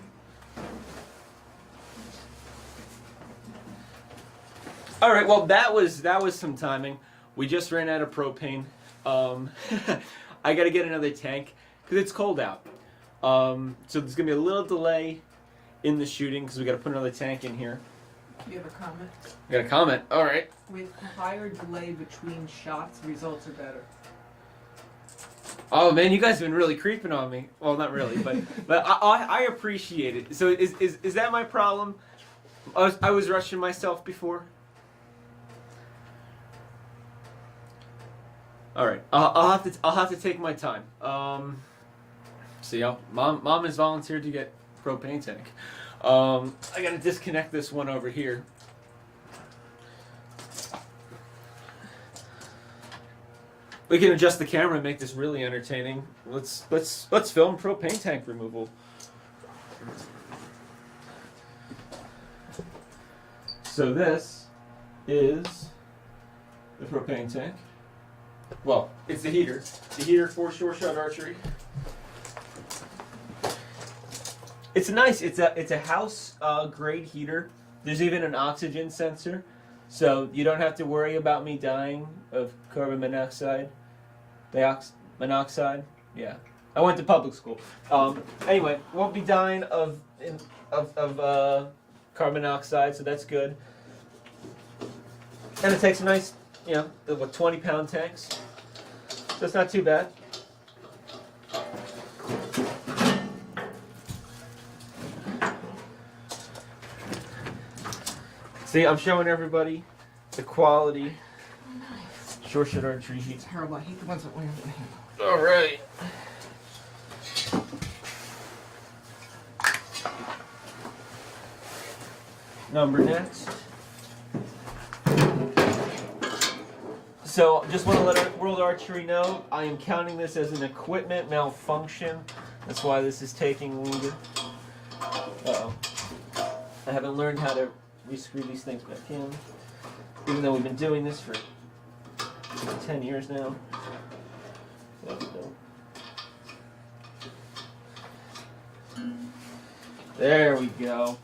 All right, well, that was some timing. We just ran out of propane. I got to get another tank because it's cold out. So there's going to be a little delay in the shooting because we got to put another tank in here. You have a comment? I got a comment. All right. With higher delay between shots, results are better. Oh man, you guys have been really creeping on me. Well, not really, but I appreciate it. So is that my problem? I was rushing myself before. All right, I'll have to take my time. See, mom has volunteered to get propane tank. I gotta disconnect this one over here. We can adjust the camera and make this really entertaining. Let's film propane tank removal. So this is the propane tank. Well, it's the heater. The heater for Sure Shot Archery. It's nice. It's a house grade heater. There's even an oxygen sensor, so you don't have to worry about me dying of carbon monoxide. Monoxide? Yeah. I went to public school. Anyway, won't be dying of carbon monoxide, so that's good. And it takes a nice, 20-pound tanks. So it's not too bad. See, I'm showing everybody the quality. Sure Shot Archery heat. It's terrible. I hate the ones that wear the handle. All right. Number next. So, just want to let World Archery know, I am counting this as an equipment malfunction. That's why this is taking longer. Uh-oh. I haven't learned how to rescrew these things back in, even though we've been doing this for 10 years now. There we go.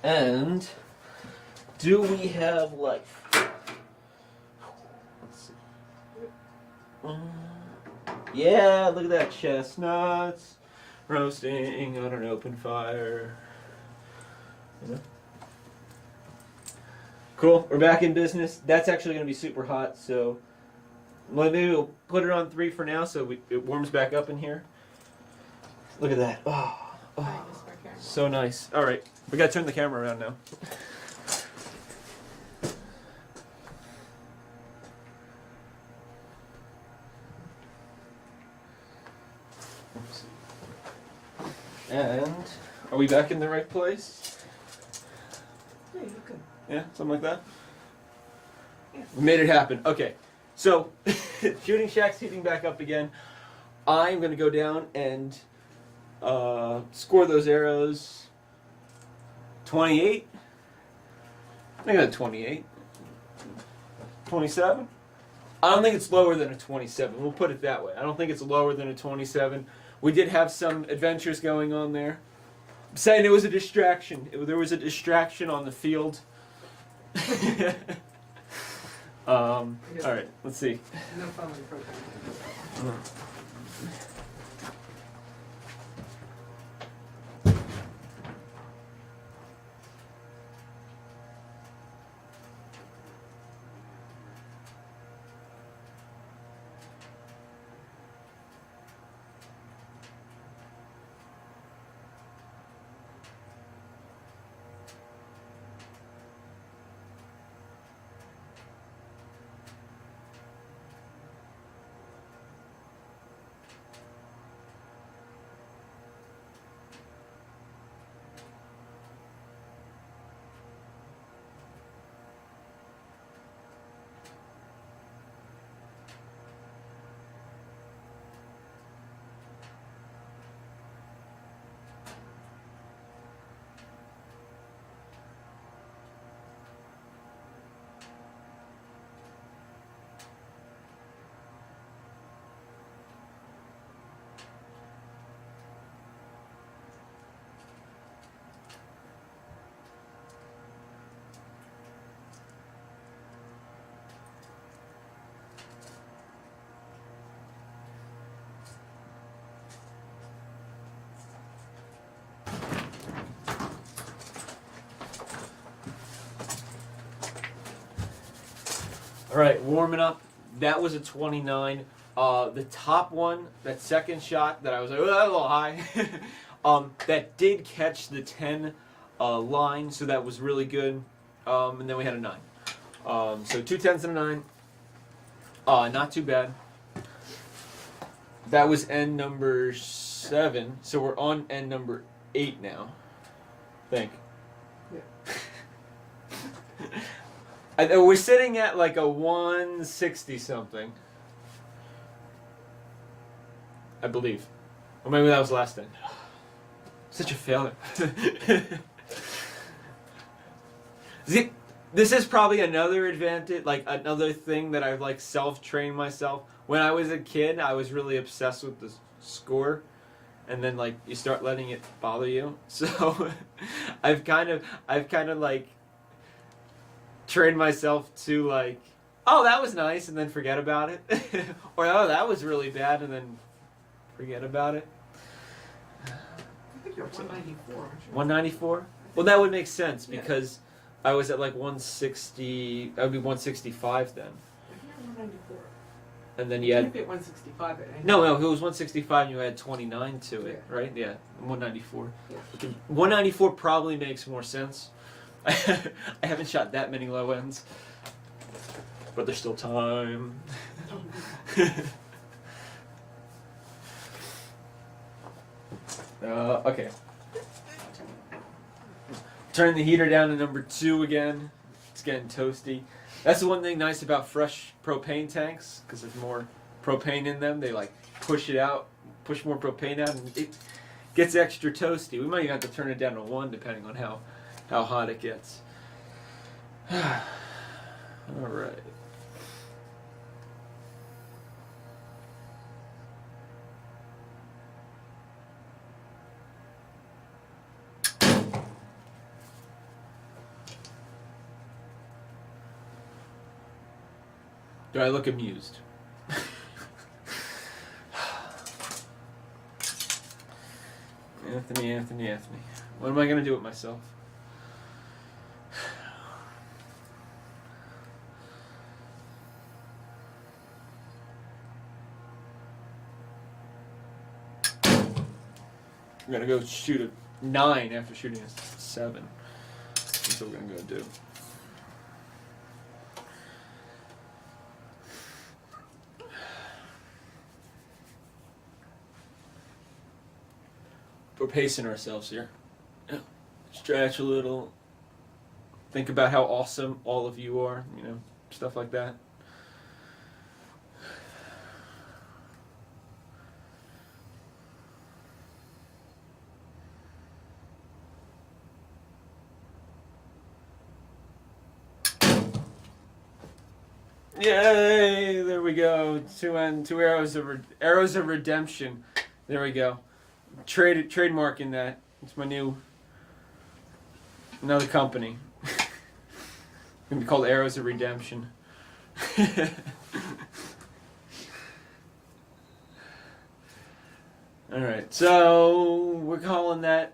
And do we have life? Let's see. Yeah, look at that, chestnuts roasting on an open fire. Cool, we're back in business. That's actually going to be super hot, so maybe we'll put it on 3 for now so it warms back up in here. Look at that. Oh, so nice. All right, we got to turn the camera around now. And are we back in the right place? Yeah, you could. Yeah, something like that? Yeah. We made it happen. Okay, so shooting shack's heating back up again. I'm going to go down and score those arrows. 28? I think that's 28. 27? I don't think it's lower than a 27. We'll put it that way. I don't think it's lower than a 27. We did have some adventures going on there. I'm saying it was a distraction. There was a distraction on the field. All right, let's see. No fun with propane. All right, warming up. That was a 29. The top one, that second shot that I was like, oh, that's a little high. That did catch the 10 line, so that was really good. And then we had a 9. So 2 10s and a 9. Not too bad. That was end number 7, so we're on end number 8 now. I think. Yeah. We're sitting at like a 160 something. I believe. Or maybe that was last end. Such a failure. See, this is probably another advantage, like another thing that I've like self-trained myself. When I was a kid, I was really obsessed with the score, and then like you start letting it bother you. So I've kind of like trained myself to like, oh, that was nice, and then forget about it, or oh, that was really bad, and then forget about it. I think you're 194, aren't you? 194? Well, that would make sense because I was at like 160. That would be 165 then. I think you're 194. And then You you had can't be at 165 at any no, if it was 165 and you had 29 to it, Yeah. right? Yeah, 194. Yeah. Okay, 194 probably makes more sense. I haven't shot that many low ends, but there's still time. Okay. Turn the heater down to number 2 again. It's getting toasty. That's the one thing nice about fresh propane tanks, because there's more propane in them. They like push it out, push more propane out, and it gets extra toasty. We might even have to turn it down to 1 depending on how hot it gets. All right. Do I look amused? Anthony. What am I going to do with myself? I'm going to go shoot a 9 after shooting a 7. That's what we're going to go do. We're pacing ourselves here. Stretch a little. Think about how awesome all of you are, stuff like that. Yay! There we go. 2 arrows of redemption. There we go. Trademarking that. It's my another company. It's gonna be called Arrows of Redemption. All right, so we're calling that.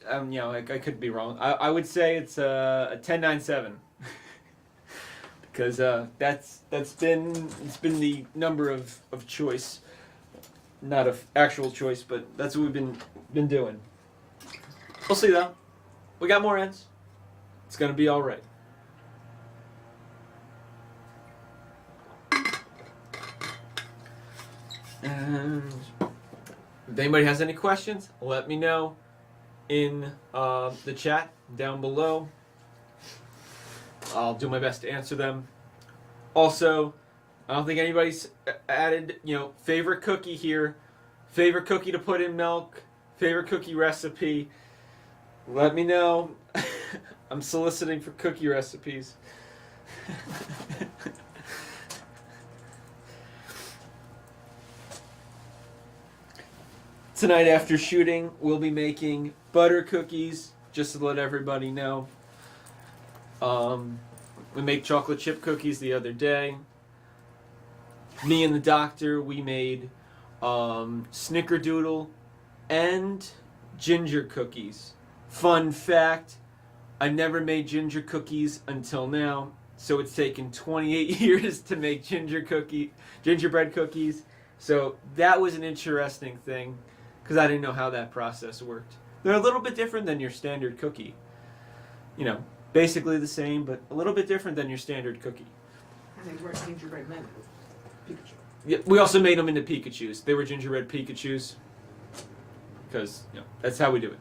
I could be wrong. I would say it's a 10-9-7 because it's been the number of choice. Not of actual choice, but that's what we've been doing. We'll see though. We got more ends. It's gonna be all right. And if anybody has any questions, let me know in the chat down below. I'll do my best to answer them. Also, I don't think anybody's added, favorite cookie here. Favorite cookie to put in milk. Favorite cookie recipe. Let me know. I'm soliciting for cookie recipes. Tonight after shooting, we'll be making butter cookies, just to let everybody know. We made chocolate chip cookies the other day. Me and the doctor, we made snickerdoodle and ginger cookies. Fun fact, I never made ginger cookies until now. so it's taken 28 years to make gingerbread cookies. So that was an interesting thing because I didn't know how that process worked. They're a little bit different than your standard cookie. You know, basically the same, but a little bit different than your standard cookie. And they weren't gingerbread men. Pikachu. Yeah, we also made them into Pikachus. They were gingerbread Pikachus because that's how we do it.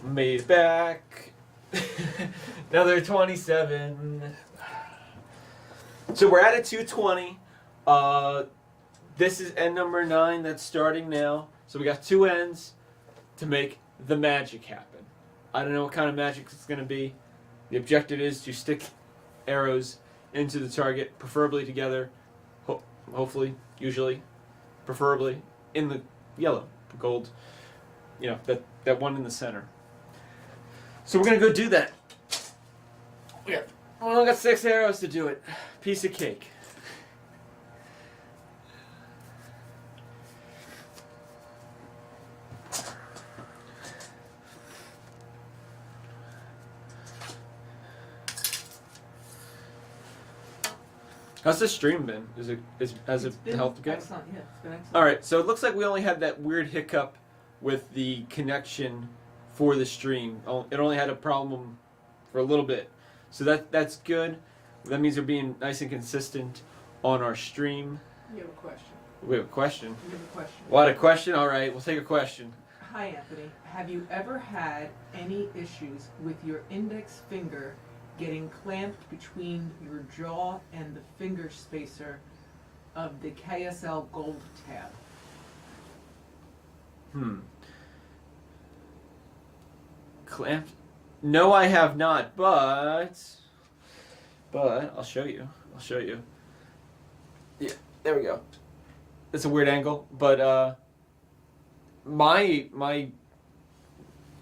Made it back. Another 27. So we're at a 220. This is end number 9 that's starting now. So we got 2 ends to make the magic happen. I don't know what kind of magic it's going to be. The objective is to stick arrows into the target, preferably together, hopefully, usually, preferably in the yellow, the gold, that one in the center. So we're going to go do that. Yeah. We only got 6 arrows to do it. Piece of cake. How's the stream been? Has it helped again? Excellent, yeah, it's been excellent. All right, so it looks like we only had that weird hiccup with the connection for the stream. It only had a problem for a little bit, so that's good. That means we're being nice and consistent on our stream. You have a question. We have a question. You have a question. What, a question? All right, we'll take a question. Hi, Anthony. Have you ever had any issues with your index finger getting clamped between your jaw and the finger spacer of the KSL Gold tab? Clamped? No, I have not, but I'll show you. Yeah, there we go. It's a weird angle, but my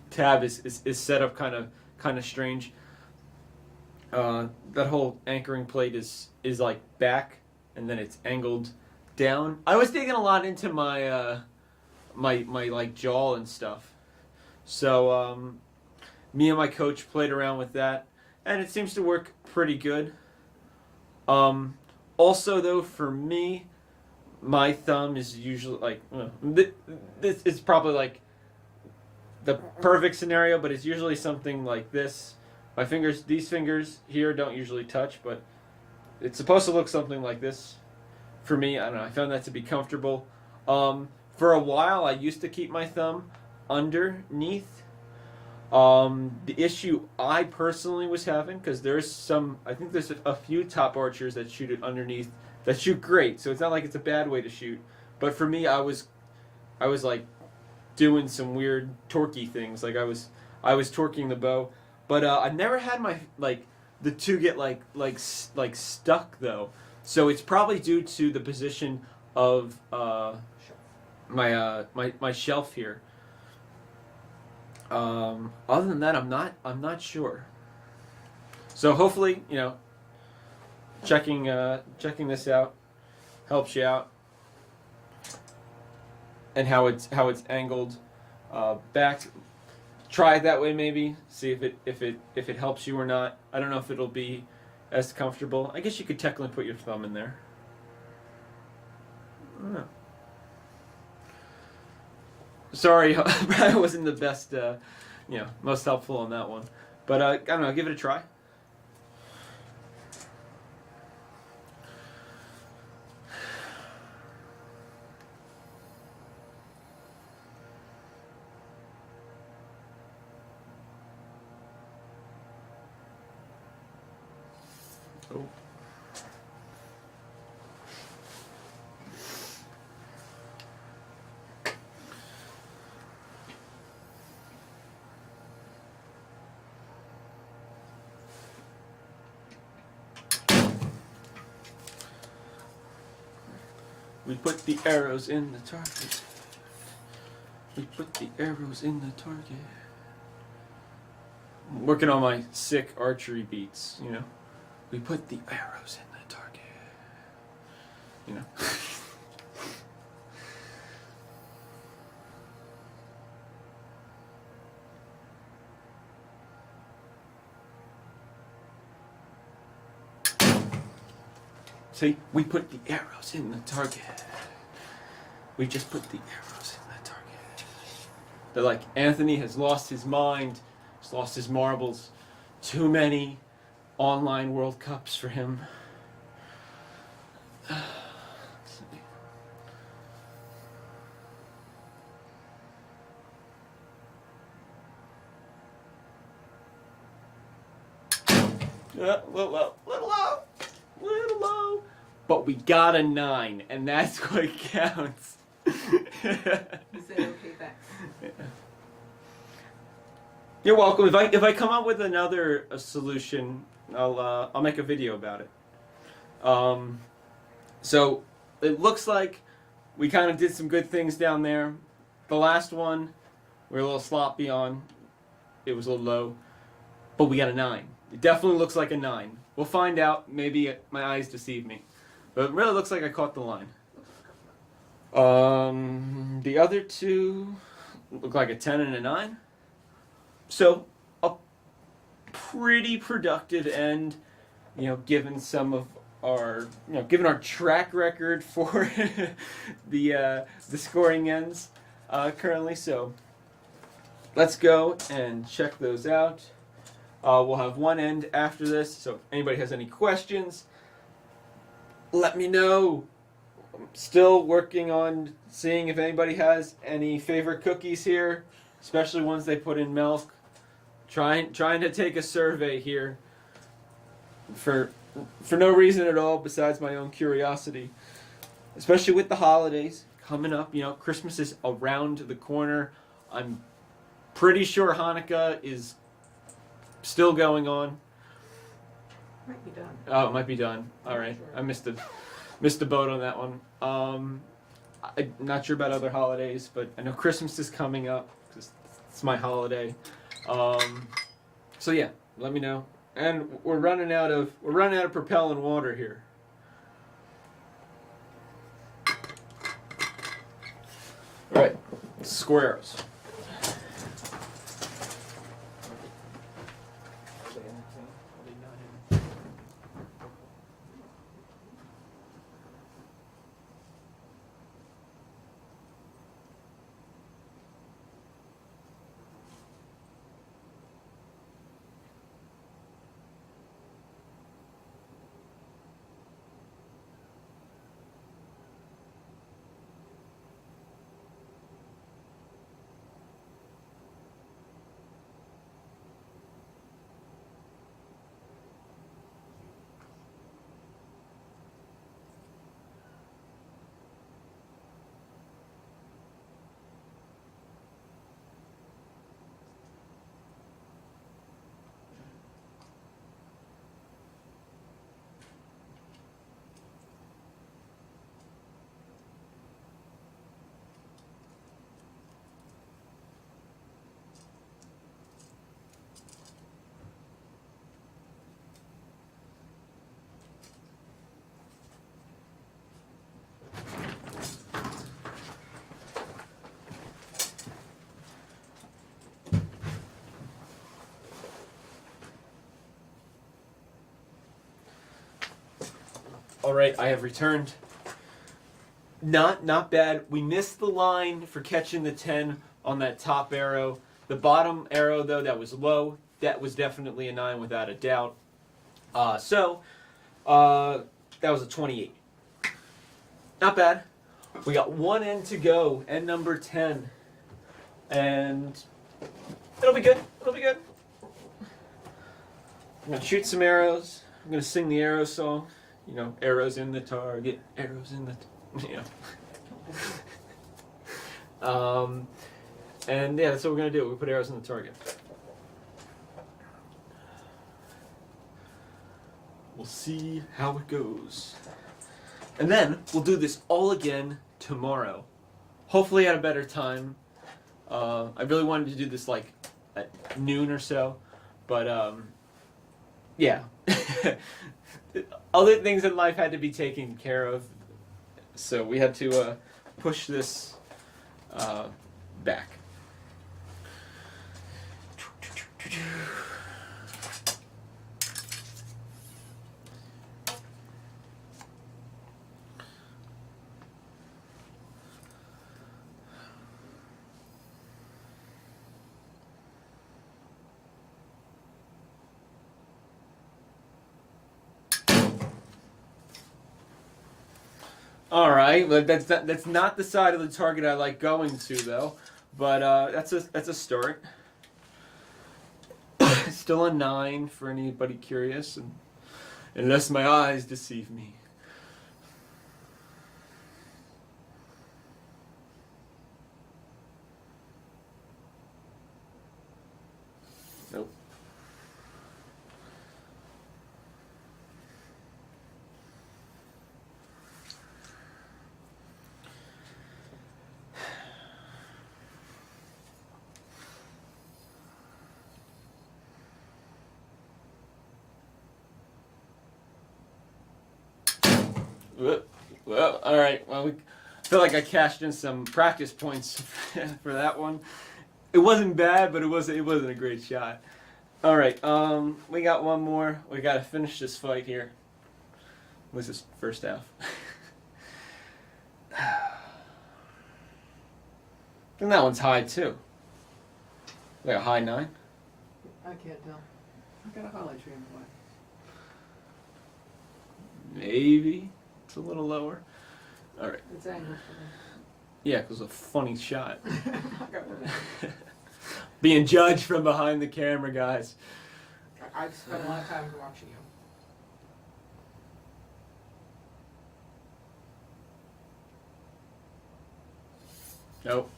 tab is set up kind of strange. That whole anchoring plate is like back, and then it's angled down. I was digging a lot into my my like jaw and stuff, so me and my coach played around with that, and it seems to work pretty good. Also though, for me, my thumb is usually like this is probably like the perfect scenario, but it's usually something like this. My fingers, these fingers here don't usually touch, but it's supposed to look something like this. For me, I don't know, I found that to be comfortable. For a while, I used to keep my thumb underneath. The issue I personally was having, because I think there's a few top archers that shoot it underneath, that shoot great, so it's not like it's a bad way to shoot. But for me, I was like doing some weird torquey things, like I was torquing the bow. But I never had the two get like stuck though, so it's probably due to the position of my shelf here. Other than that, I'm not sure. So hopefully, checking this out helps you out. and how it's angled back. Try it that way, maybe. See if it helps you or not. I don't know if it'll be as comfortable. I guess you could technically put your thumb in there. I don't know. Sorry, I wasn't the best, most helpful on that one. But I don't know. Give it a try. Oh. We put the arrows in the target. We put the arrows in the target. I'm working on my sick archery beats, you know. We put the arrows in the target. You know. See, we put the arrows in the target. We just put the arrows in the target. They're like, Anthony has lost his mind. He's lost his marbles. Too many online World Cups for him. Little low. But we got a 9, and that's what counts. You said okay, thanks. Yeah. You're welcome. If I come up with another solution, I'll make a video about it. So it looks like we kind of did some good things down there. The last one we're a little sloppy on. It was a little low, but we got a 9. It definitely looks like a 9. We'll find out. Maybe my eyes deceive me, but it really looks like I caught the line. The other two look like a 10 and a 9. So a pretty productive end, given some of our, given our track record for the scoring ends currently. So let's go and check those out. We'll have one end after this. So if anybody has any questions, let me know. I'm still working on seeing if anybody has any favorite cookies here, especially ones they put in milk. Trying to take a survey here for no reason at all besides my own curiosity, especially with the holidays coming up. Christmas is around the corner. I'm pretty sure Hanukkah is still going on. Might be done. Oh, it might be done. All right, Sure. I missed the boat on that one. I'm not sure about other holidays, but I know Christmas is coming up because it's my holiday. So yeah, let me know. And we're running out of propellant water here. All right, squares. All right, I have returned. Not bad. We missed the line for catching the 10 on that top arrow. The bottom arrow, though, that was low. That was definitely a 9 without a doubt. So that was a 28. Not bad. We got one end to go, end number 10. And it'll be good. It'll be good. I'm going to shoot some arrows. I'm going to sing the arrow song. You know, arrows in the target, arrows in the... and yeah, that's what we're going to do. We put arrows in the target. We'll see how it goes. And then we'll do this all again tomorrow. Hopefully at a better time. I really wanted to do this like at noon or so. But yeah. Other things in life had to be taken care of. So we had to push this back. All right, but that's not the side of the target I like going to though. But that's a start. Still a 9 for anybody curious, and unless my eyes deceive me. Nope. Well, all right. Well, I feel like I cashed in some practice points for that one. It wasn't bad, but it wasn't a great shot. All right. We got one more. We got to finish this fight here. What's this first half? And that one's high too. Like a high 9. I can't tell. I got a highlight tree in the way. Maybe it's a little lower. All right. It's angled for me. Yeah, it was a funny shot. I got one. Being judged from behind the camera, guys. I've spent a lot of time watching you. Nope,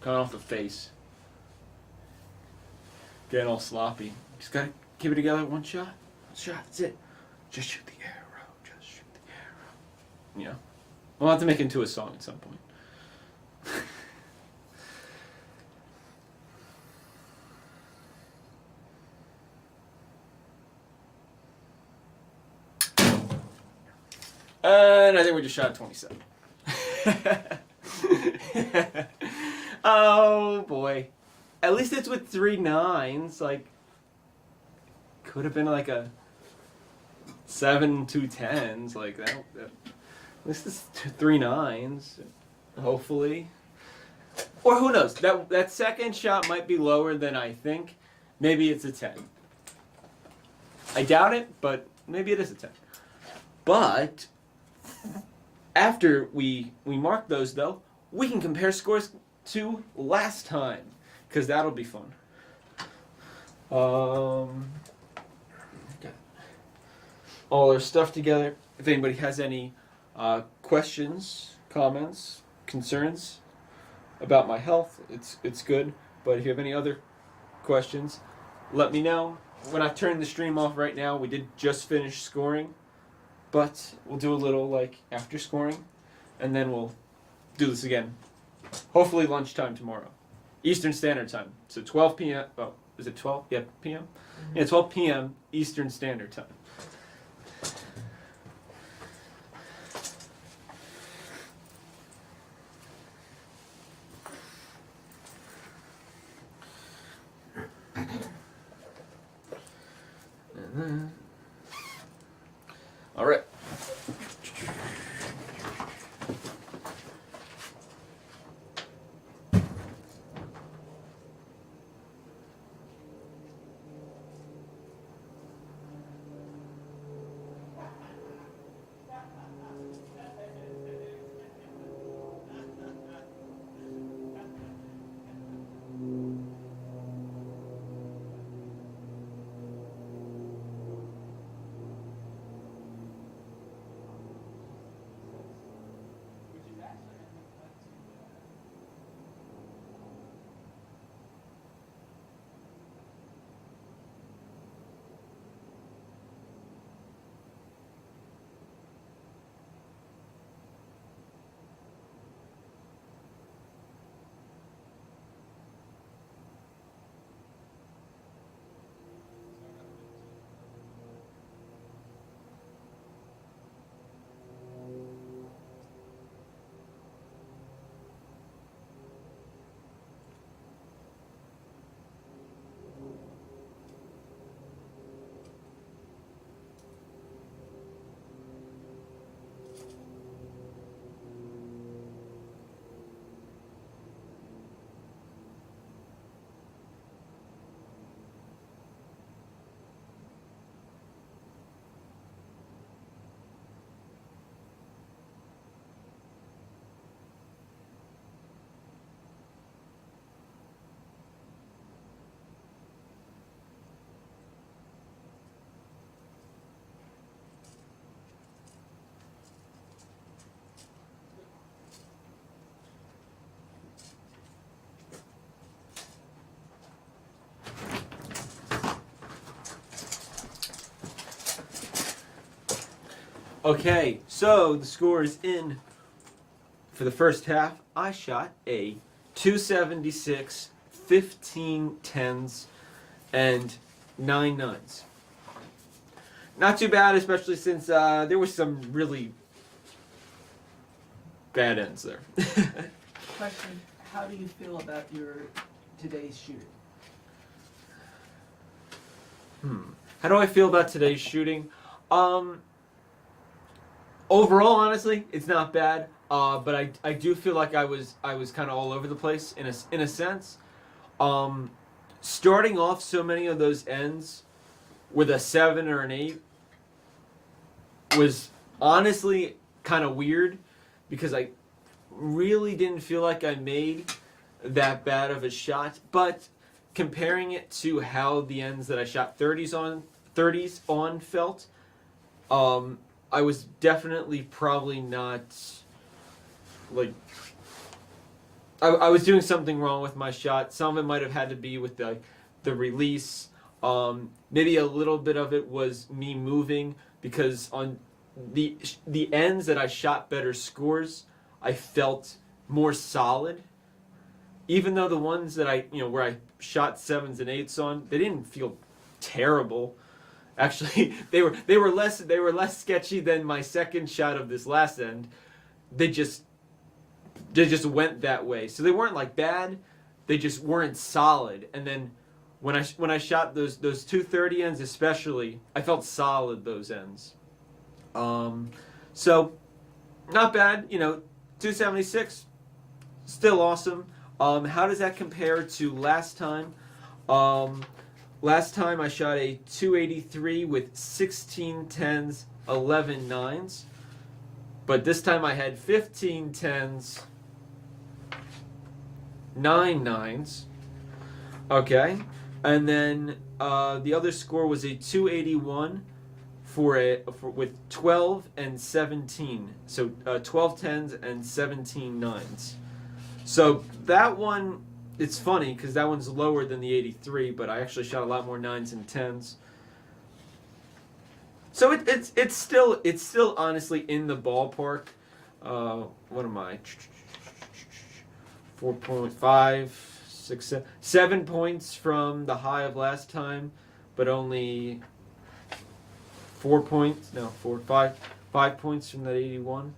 coming off the face. Getting all sloppy. Just gotta keep it together. One shot. That's it. Just shoot the arrow. Just shoot the arrow. You know, we'll have to make it into a song at some point. And I think we just shot 27. Oh boy. At least it's with 3 9s. Like, could have been like a 7 2 10s. Like that. At least it's 3 9s. Hopefully. Or who knows? That second shot might be lower than I think. Maybe it's a 10. I doubt it, but maybe it is a 10. But after we mark those, though, we can compare scores to last time, because that'll be fun. Got all our stuff together. If anybody has any questions, comments, concerns about my health, it's good. But if you have any other questions, let me know. When I turn the stream off right now, we did just finish scoring. But we'll do a little, like, after scoring, and then we'll do this again. Hopefully lunchtime tomorrow. Eastern Standard Time. So 12 p.m. Oh, is it 12? Yeah, p.m.? Mm-hmm. Yeah, 12 p.m. Eastern Standard Time. And then... All right. Okay, so the score is in. For the first half, I shot a 276, 15 10s, and 9 9s. Not too bad, especially since there was some really bad ends there. Question, how do you feel about your today's shooting? How do I feel about today's shooting? Overall, honestly, it's not bad. But I do feel like I was kind of all over the place in a sense. Starting off so many of those ends with a 7 or an 8 was honestly kind of weird because I really didn't feel like I made that bad of a shot. But comparing it to how the ends that I shot 30s on felt, I was definitely probably not like I was doing something wrong with my shot. Some of it might have had to be with the release. Maybe a little bit of it was me moving because on the ends that I shot better scores, I felt more solid. Even though the ones that where I shot 7s and 8s on, they didn't feel terrible. Actually, they were less sketchy than my second shot of this last end. They just went that way. So they weren't like bad. They just weren't solid. And then when I shot those 230 ends especially, I felt solid those ends. So not bad. 276, still awesome. How does that compare to last time? Last time I shot a 283 with 16 10s, 11 9s. But this time I had 15 10s, 9 9s. Okay. And then the other score was a 281 with 12 and 17. So 12 10s and 17 9s. So that one, it's funny because that one's lower than the 83, but I actually shot a lot more 9s and 10s. So it's still honestly in the ballpark. What am I? 4.5, 6, 7 points from the high of last time, but only 4 points. No, 5 points from that 81.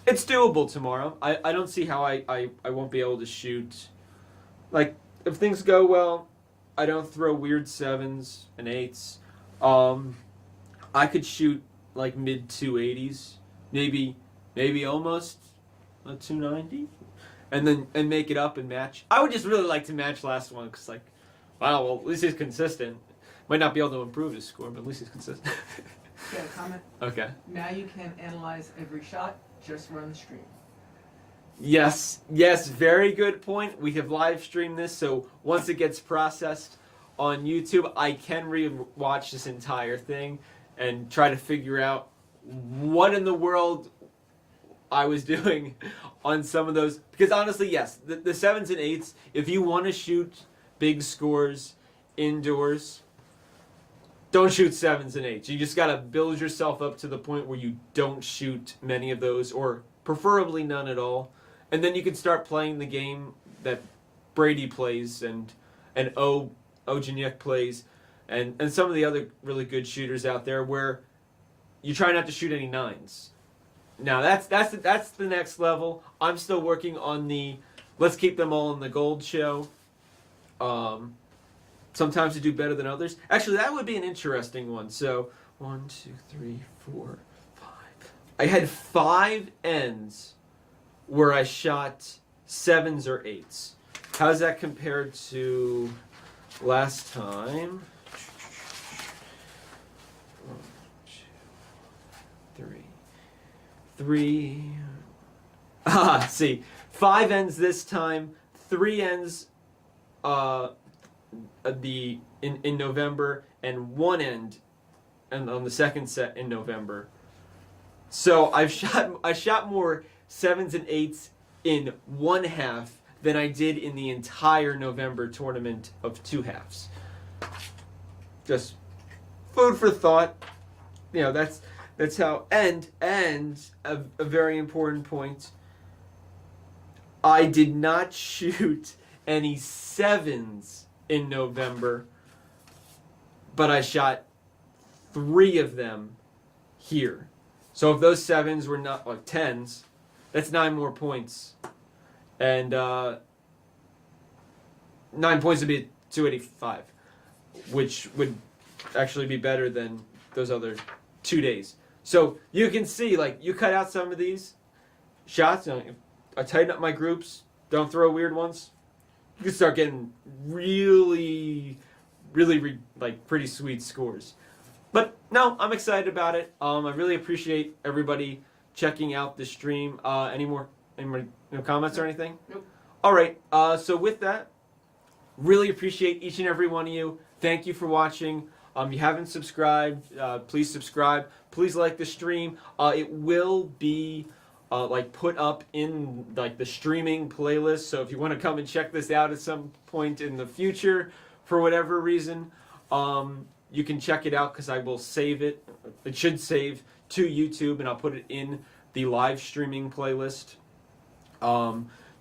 It's doable tomorrow. I don't see how I won't be able to shoot. Like, if things go well, I don't throw weird 7s and 8s. I could shoot like mid 280s, maybe almost a 290, and make it up and match. I would just really like to match last one because wow, well, at least he's consistent. Might not be able to improve his score, but at least he's consistent. Got a comment? Okay. Now you can analyze every shot. Just run the stream. Yes, very good point. We have live streamed this, so once it gets processed on YouTube, I can re-watch this entire thing and try to figure out what in the world I was doing on some of those. Because honestly, yes, the 7s and 8s, if you want to shoot big scores indoors, don't shoot 7s and 8s. You just got to build yourself up to the point where you don't shoot many of those, or preferably none at all. And then you can start playing the game that Brady plays and Ojaniek plays, and some of the other really good shooters out there, where you try not to shoot any 9s. Now that's the next level. I'm still working on the let's keep them all in the gold show. Sometimes you do better than others. Actually, that would be an interesting one. So 1, 2, 3, 4, 5. I had 5 ends where I shot 7s or 8s. How does that compare to last time? 1, 2, 3. See, 5 ends this time, 3 ends in November, and 1 end and on the second set in November. So I shot more 7s and 8s in 1 half than I did in the entire November tournament of 2 halves. Just food for thought. That's That's how. And a very important point. I did not shoot any 7s in November, but I shot 3 of them here. So if those 7s were not like 10s, that's 9 more points, and 9 points would be 285, which would actually be better than those other 2 days. So you can see, like, you cut out some of these shots. I tighten up my groups, don't throw weird ones. You can start getting really like pretty sweet scores. But no, I'm excited about it. I really appreciate everybody checking out the stream. Any more comments or anything? Nope. All right. So with that, really appreciate each and every one of you. Thank you for watching. If you haven't subscribed, please subscribe. Please like the stream. It will be like put up in like the streaming playlist. So if you want to come and check this out at some point in the future, for whatever reason, you can check it out because I will save it. It should save to YouTube, and I'll put it in the live streaming playlist.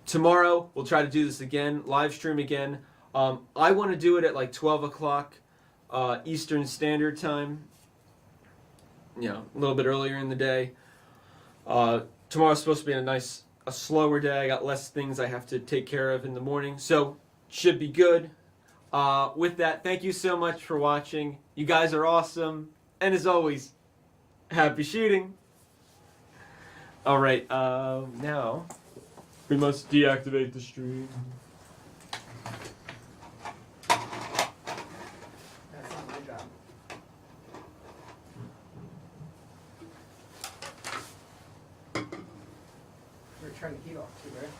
Tomorrow we'll try to do this again, live stream again. I want to do it at like 12 o'clock Eastern Standard Time. You know, a little bit earlier in the day. Tomorrow's supposed to be a slower day. I got less things I have to take care of in the morning, so should be good. With that, thank you so much for watching. You guys are awesome, and as always, happy shooting. All right, now we must deactivate the stream. That's not my job. We're turning the heat off too, right?